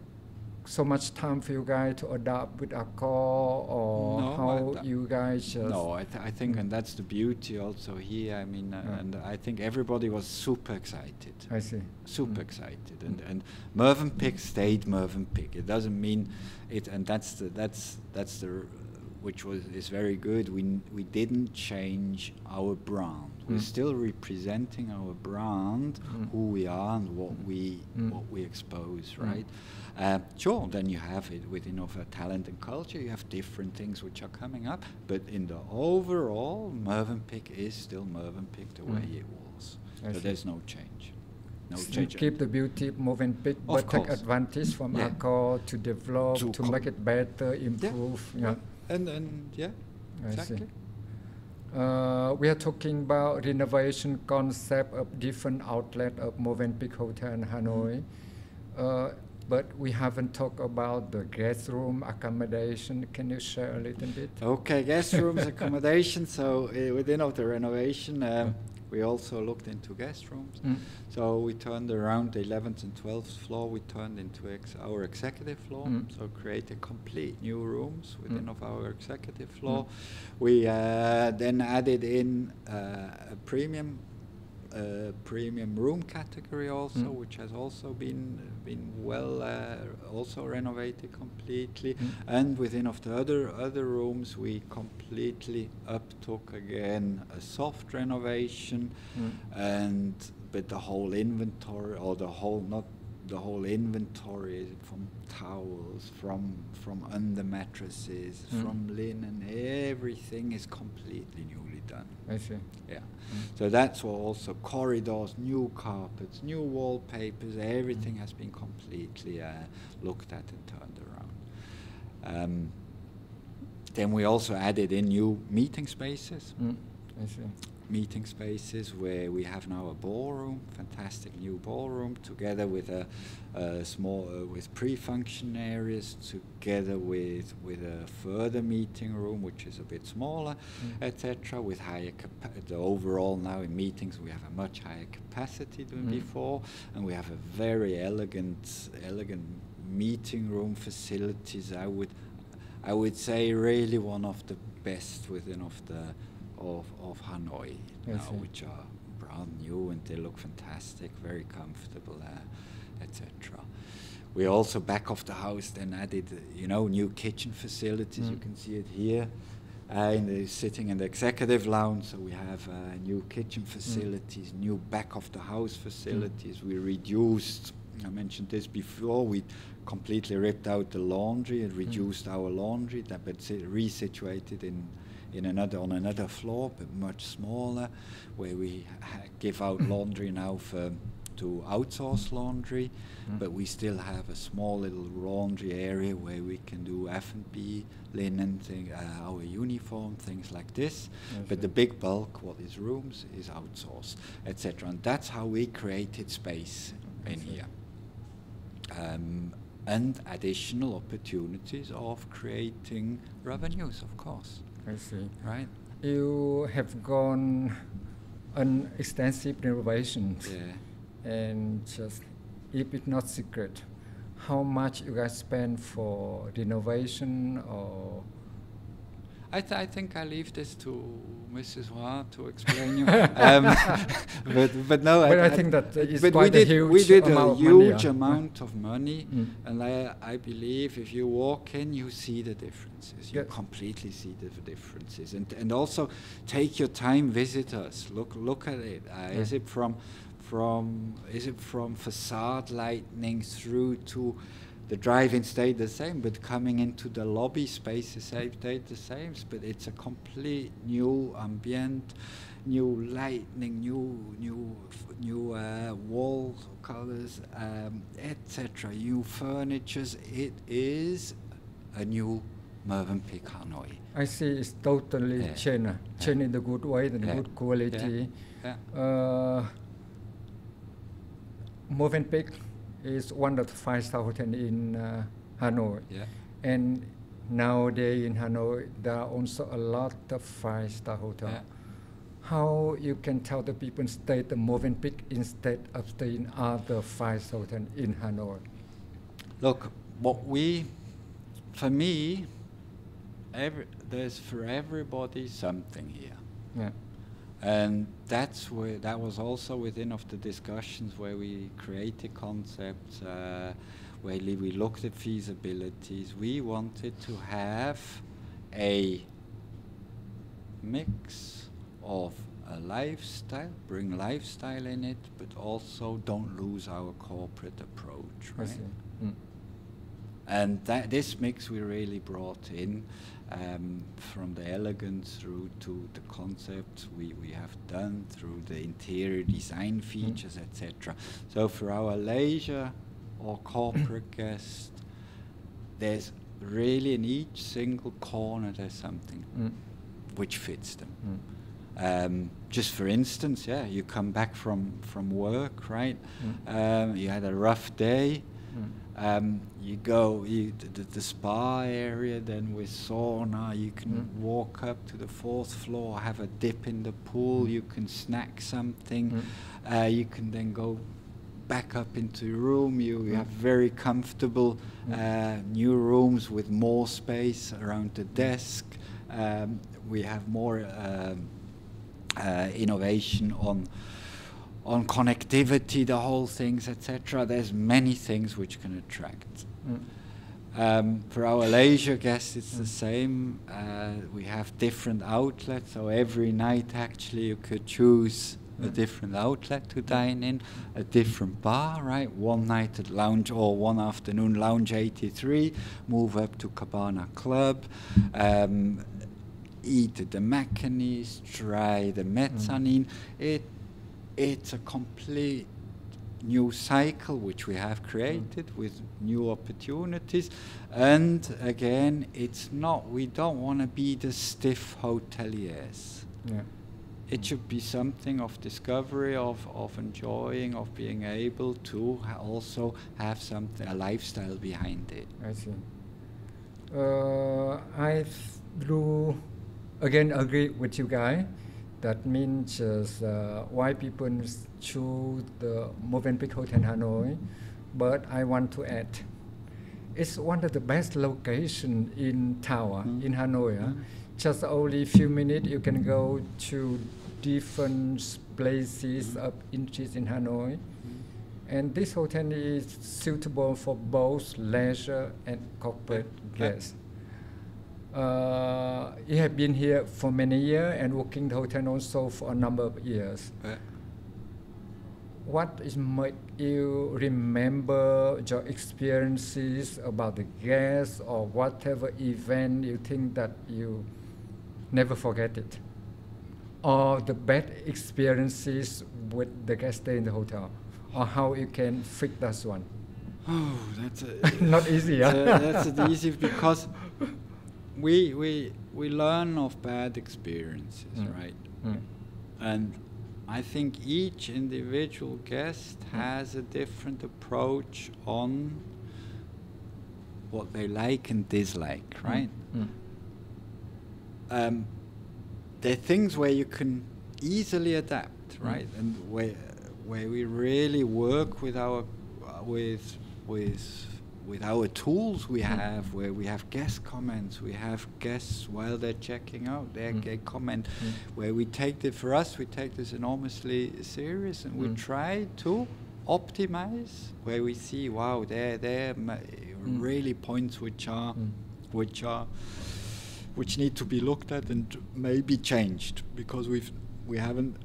so much time for you guys to adapt with Accor, or No, how you guys just... No, I think, and that's the beauty also here. I mean, and I think everybody was super excited. I see. Super excited, and Mövenpick stayed Mövenpick. It doesn't mean it, and that's the which is very good. We didn't change our brand. We're still representing our brand, who we are and what we expose, right? Sure, then you have it within of a talent and culture. You have different things which are coming up, but in the overall, Mövenpick is still Mövenpick the way it was. So there's no change. No change. Keep the beauty of Mövenpick, but take advantage from Accor to develop, to make it better, improve. Yeah. And yeah, exactly. We are talking about renovation concept of different outlet of Mövenpick Hotel in Hanoi. But we haven't talked about the guest room accommodation. Can you share a little bit? Okay, guest rooms accommodation. So within of the renovation, we also looked into guest rooms. So we turned around the 11th and 12th floor. We turned into our executive floor. So created complete new rooms within of our executive floor. We then added in a premium room category also, which has also been well also renovated completely. And within of the other rooms, we completely uptook again a soft renovation, but the whole inventory, or not the whole inventory, from towels, from under mattresses, from linen, everything is completely newly done. I see. Yeah. So that's what also corridors, new carpets, new wallpapers, everything has been completely looked at and turned around. Then we also added in new meeting spaces. I see. Meeting spaces where we have now a ballroom, fantastic new ballroom, together with a small with pre-function areas, together with a further meeting room which is a bit smaller, etc. With higher the overall now in meetings we have a much higher capacity than before, and we have a very elegant meeting room facilities. I would say really one of the best within of Hanoi now, which are brand new and they look fantastic, very comfortable, etc. We also back of the house then added, new kitchen facilities. You can see it here, sitting in the executive lounge. So we have new kitchen facilities, new back of the house facilities. We reduced. I mentioned this before. We completely ripped out the laundry and reduced our laundry, but resituated on another floor, but much smaller, where we give out laundry now to outsource laundry, but we still have a small little laundry area where we can do F&B, linen, our uniform, things like this. But the big bulk, what is rooms, is outsourced, etc. And that's how we created space in here. And additional opportunities of creating revenues, of course. I see. Right. You have gone an extensive renovations. Yeah. And just, if it's not secret, how much you guys spend for renovation, or? I think I leave this to Mrs. Hoa to explain you. But no. But I think that is but quite a huge amount. We did a huge of money, amount of money, and I believe if you walk in, you see the differences. You completely see the differences, and also take your time, visit us, look at it. Is it from facade lighting through to the drive-in stayed the same, but coming into the lobby spaces stayed the same, but it's a complete new ambient, new lighting, new wall colors, etc. New furnitures. It is a new Mövenpick Hanoi. I see it's totally changed in the good way, in the good quality. Mövenpick is one of the 5-star hotels in Hanoi. Yeah. And nowadays in Hanoi, there are also a lot of 5-star hotels. how you can tell the people stay the Mövenpick instead of staying other 5 hotels in Hanoi? Look, for me, there's for everybody something here. Yeah. And that was also within of the discussions where we created concepts, where we looked at feasibilities. We wanted to have a mix of a lifestyle, bring lifestyle in it, but also don't lose our corporate approach, right? I see. Mm. And this mix we really brought in, from the elegance through to the concepts we have done, through the interior design features, etc. So for our leisure or corporate guests, there's really in each single corner there's something which fits them. Just for instance, you come back from work, right? You had a rough day. You go the spa area, then with sauna, you can walk up to the 4th floor, have a dip in the pool, you can snack something, you can then go back up into your room. You have very comfortable new rooms with more space around the desk. We have more innovation on connectivity, the whole things, etc. There's many things which can attract. For our leisure guests, it's the same. We have different outlets, so every night actually you could choose a different outlet to dine in, a different bar, right? One night at Lounge, or one afternoon Lounge 83, move up to Cabana Club, eat at the Macanis, try the mezzanine. It's a complete new cycle which we have created with new opportunities. And again, we don't want to be the stiff hoteliers. Yeah. It should be something of discovery, of enjoying, of being able to also have a lifestyle behind it. I see. I do again agree with you guys. That means why people choose the Mövenpick Hotel in Hanoi. But I want to add, it's one of the best locations in town, in Hanoi. Just only few minutes you can go to different places of interest in Hanoi. And this hotel is suitable for both leisure and corporate guests. You have been here for many years and working the hotel also for a number of years. What is make you remember your experiences about the guests or whatever event you think that you never forget it? Or the bad experiences with the guest stay in the hotel? Or how you can fix that one? Oh, that's not easy. That's easy because we learn of bad experiences, right? And I think each individual guest has a different approach on what they like and dislike, right? There are things where you can easily adapt, right? And where we really work with our with our tools we have, where we have guest comments, we have guests while they're checking out, they comment, where we take this enormously serious, and we try to optimize where we see, wow, there really points which need to be looked at and maybe changed because we haven't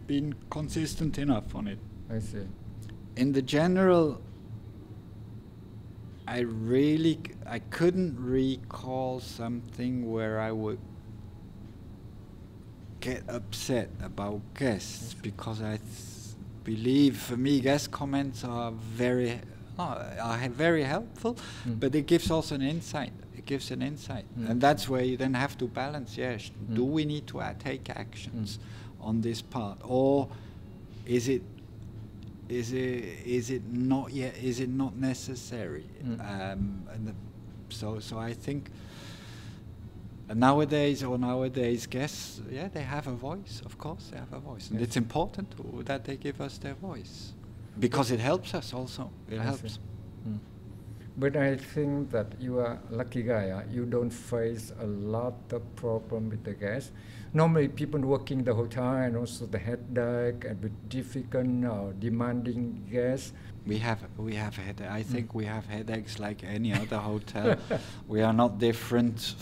been consistent enough on it. I see. In the general, I couldn't recall something where I would get upset about guests, because I believe, for me, guest comments are very helpful, but it gives also an insight. It gives an insight, and that's where you then have to balance. Yes, do we need to take actions on this part, or is it not yet? Is it not necessary? So I think nowadays guests, they have a voice. Of course, they have a voice, and Yes. it's important that they give us their voice because it helps us also. It helps. But I think that you are lucky guy. You don't face a lot of problem with the guests. Normally, people working the hotel and also the headache and with difficult or demanding guests. We have headache. I think we have headaches like any other hotel. We are not different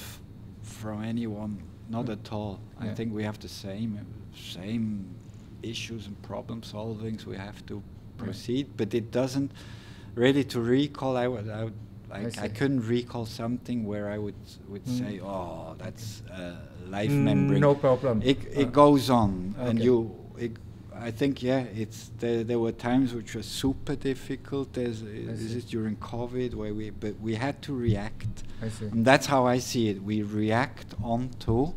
from anyone, not at all. I think we have the same issues and problem solvings. We have to proceed, but it doesn't really to recall. I couldn't recall something where I would say, oh, that's life memory. No problem. It goes on, okay. and I think there were times which were super difficult. This is during COVID where we had to react. I see. And that's how I see it. We react onto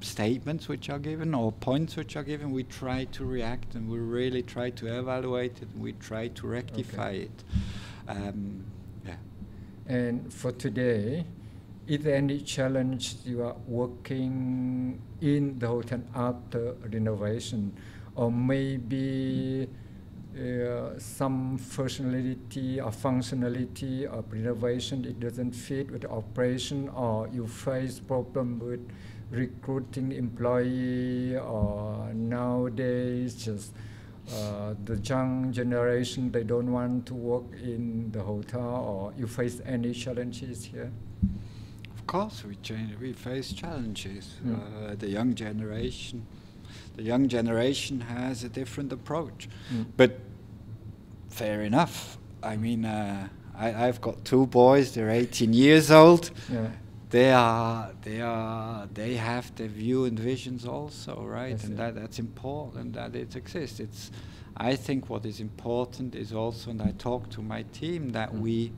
statements which are given or points which are given. We try to react, and we really try to evaluate it, and we try to rectify it. And for today, is there any challenge you are working in the hotel after renovation, or maybe some functionality or of renovation it doesn't fit with the operation, or you face problem with recruiting employee, or nowadays just the young generation, they don't want to work in the hotel, or you face any challenges here? Of course, we face challenges. The young generation has a different approach, but fair enough. I mean, I've got two boys. They're 18 years old. Yeah. They have their view and visions also, right? And that's important that it exists. I think what is important is also, and I talk to my team, that we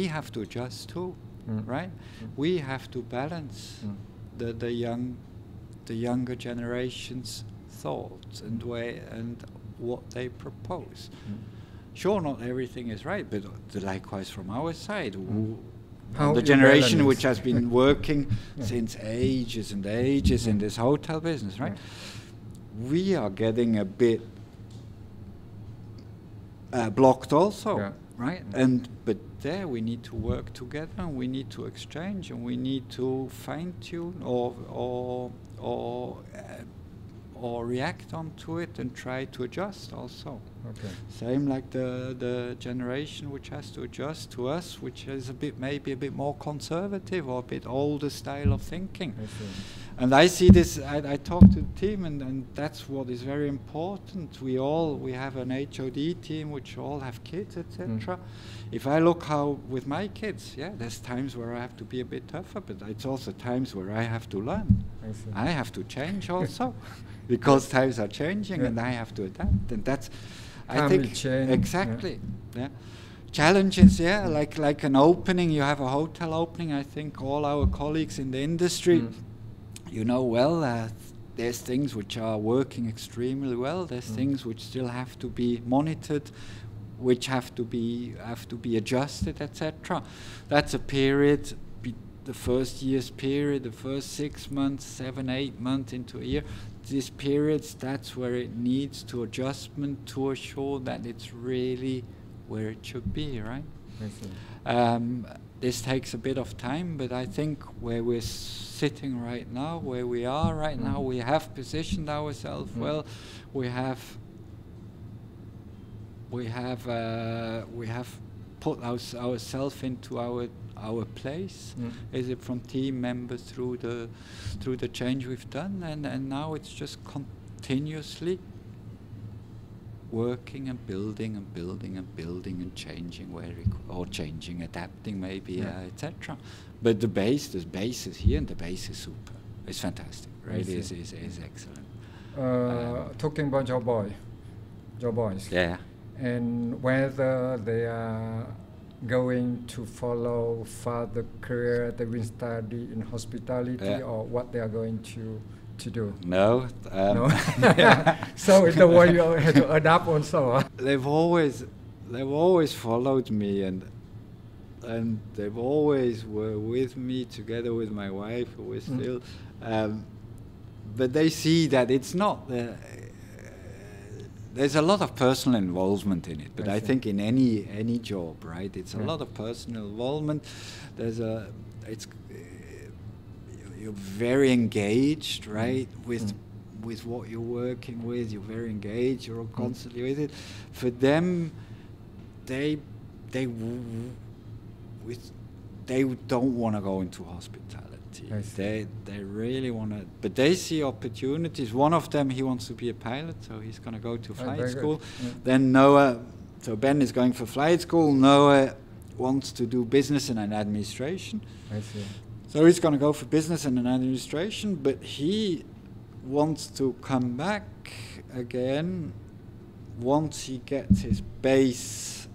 have to adjust too, right? We have to balance the younger generation's thoughts and way and what they propose. Sure, not everything is right, but likewise from our side. The generation which has been working since ages and ages in this hotel business, right? We are getting a bit blocked also, right? But there we need to work together, and we need to exchange, and we need to fine tune or react onto it and try to adjust also. Okay. Same like the generation which has to adjust to us, which is maybe a bit more conservative or a bit older style of thinking. I see. And I see this. I talk to the team, and that's what is very important. We have an HOD team which all have kids, etc. If I look how with my kids, there's times where I have to be a bit tougher, but it's also times where I have to learn. I have to change also, because times are changing, and I have to adapt. And that's, I think, exactly. Yeah. Challenges, like an opening. You have a hotel opening. I think all our colleagues in the industry. You know well, there's things which are working extremely well. There's things which still have to be monitored, which have to be adjusted, etc. That's a period. The first year's period, the first 6 months, 7, 8 months into a year. These periods, that's where it needs to adjustment to assure that it's really where it should be, right? This takes a bit of time, but I think where we're sitting right now, where we are right now, we have positioned ourselves well. We have put ourselves into our place. Is it from team members through the change we've done, and now it's just continuously working and building and building and building and changing changing, adapting maybe, etc. But the base is here, and the base is super. It's fantastic. Really is excellent. Talking about your boys. Yeah. And whether they are going to follow further career, they will study in hospitality, or what they are going to do. No. No. So in the way you have to adapt also. They've always followed me, and and they've always were with me together with my wife, who is still. But they see that it's not. There's a lot of personal involvement in it, but I think in any job, right? It's a lot of personal involvement. You're very engaged, right, with what you're working with. You're very engaged. You're constantly with it. For them, they don't want to go into hospitality. They really want to, but they see opportunities. One of them, he wants to be a pilot, so he's going to go to flight school. Then Noah, so Ben is going for flight school. Noah wants to do business and administration. I see. So he's going to go for business and administration, but he wants to come back again once he gets his base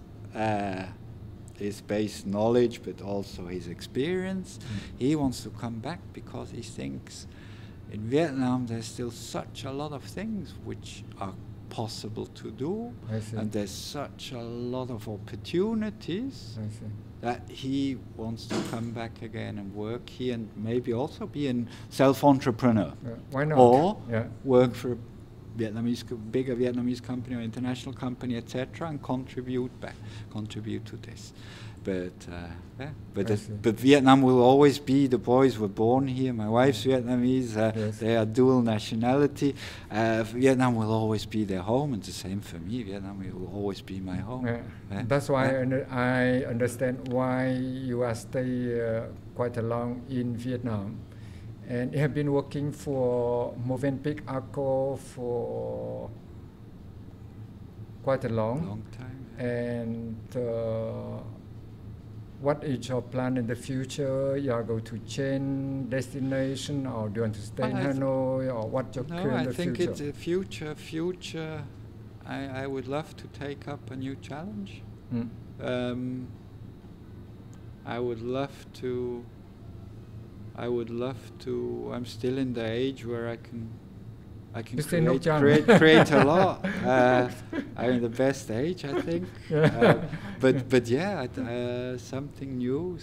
knowledge, but also his experience. He wants to come back because he thinks in Vietnam there's still such a lot of things which are possible to do, and there's such a lot of opportunities that he wants to come back again and work here and maybe also be a self-entrepreneur. Why not? Or work for a bigger Vietnamese company or international company, etc., and contribute to this. But Vietnam will always be, the boys were born here, my wife's Vietnamese, they are dual nationality. Vietnam will always be their home, and the same for me, Vietnam will always be my home. That's why I understand why you are stay quite long in Vietnam. And you have been working for Mövenpick Hà for quite a long time. And what is your plan in the future? You are going to change destination, or do you want to stay in Hanoi, or what's your current future? I think it's a future. I would love to take up a new challenge. I would love to. I'm still in the age where I can create a lot. I'm in the best age, I think. But something new,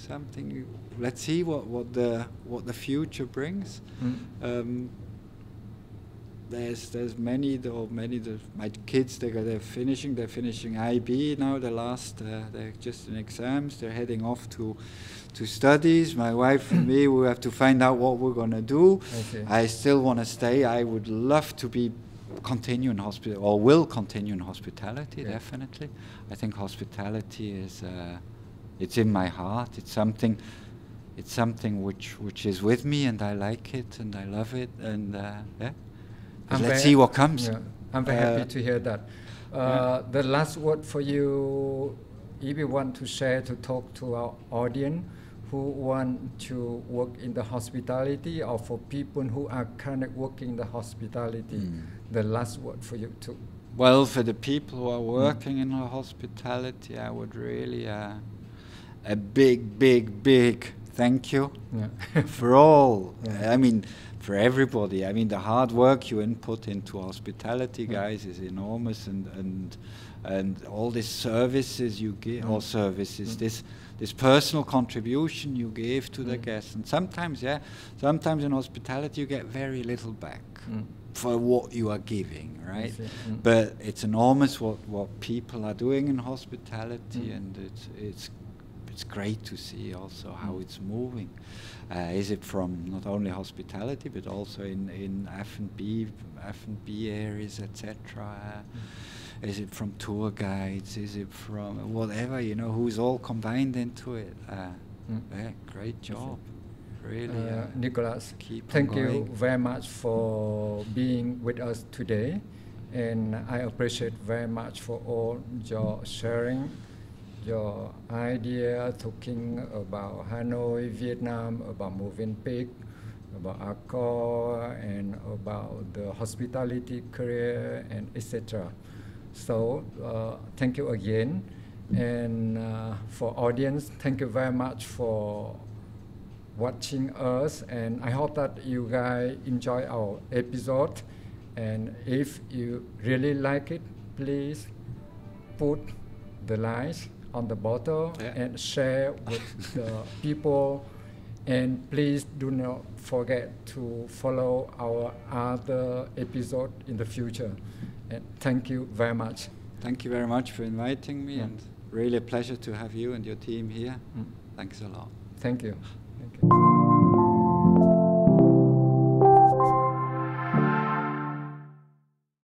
Let's see what the future brings. There's many. My kids, they're finishing IB now. They're just in exams. They're heading off to studies. My wife and me, we have to find out what we're going to do. I still want to stay. I would love to continue in hospital, or will continue in hospitality, definitely. I think hospitality is, it's in my heart. It's something which is with me, and I like it, and I love it, and let's see what comes. I'm very happy to hear that. The last word for you, if you want to share, to talk to our audience who want to work in the hospitality, or for people who are currently working in the hospitality, the last word for you too. Well, for the people who are working in hospitality, I would really a big thank you for all. I mean, for everybody. I mean, the hard work you input into hospitality, guys, is enormous, and all these services you give, all services, this personal contribution you give to the guests, and sometimes in hospitality you get very little back for what you are giving, right? But it's enormous what people are doing in hospitality, and it's great to see also how it's moving. Is it from not only hospitality but also in F&B areas, etc. Is it from tour guides? Is it from whatever, who's all combined into it? Great job. Really, Nicolas, thank you very much for being with us today, and I appreciate very much for all your sharing, your idea, talking about Hanoi, Vietnam, about Mövenpick, about Accor, and about the hospitality career, and etc. So thank you again, and for audience, thank you very much for watching us, and I hope that you guys enjoy our episode, and if you really like it, please put the likes on the bottle and share with the people. And please do not forget to follow our other episode in the future. And thank you very much. Thank you very much for inviting me, and really a pleasure to have you and your team here. Thanks a lot. Thank you. Thank you.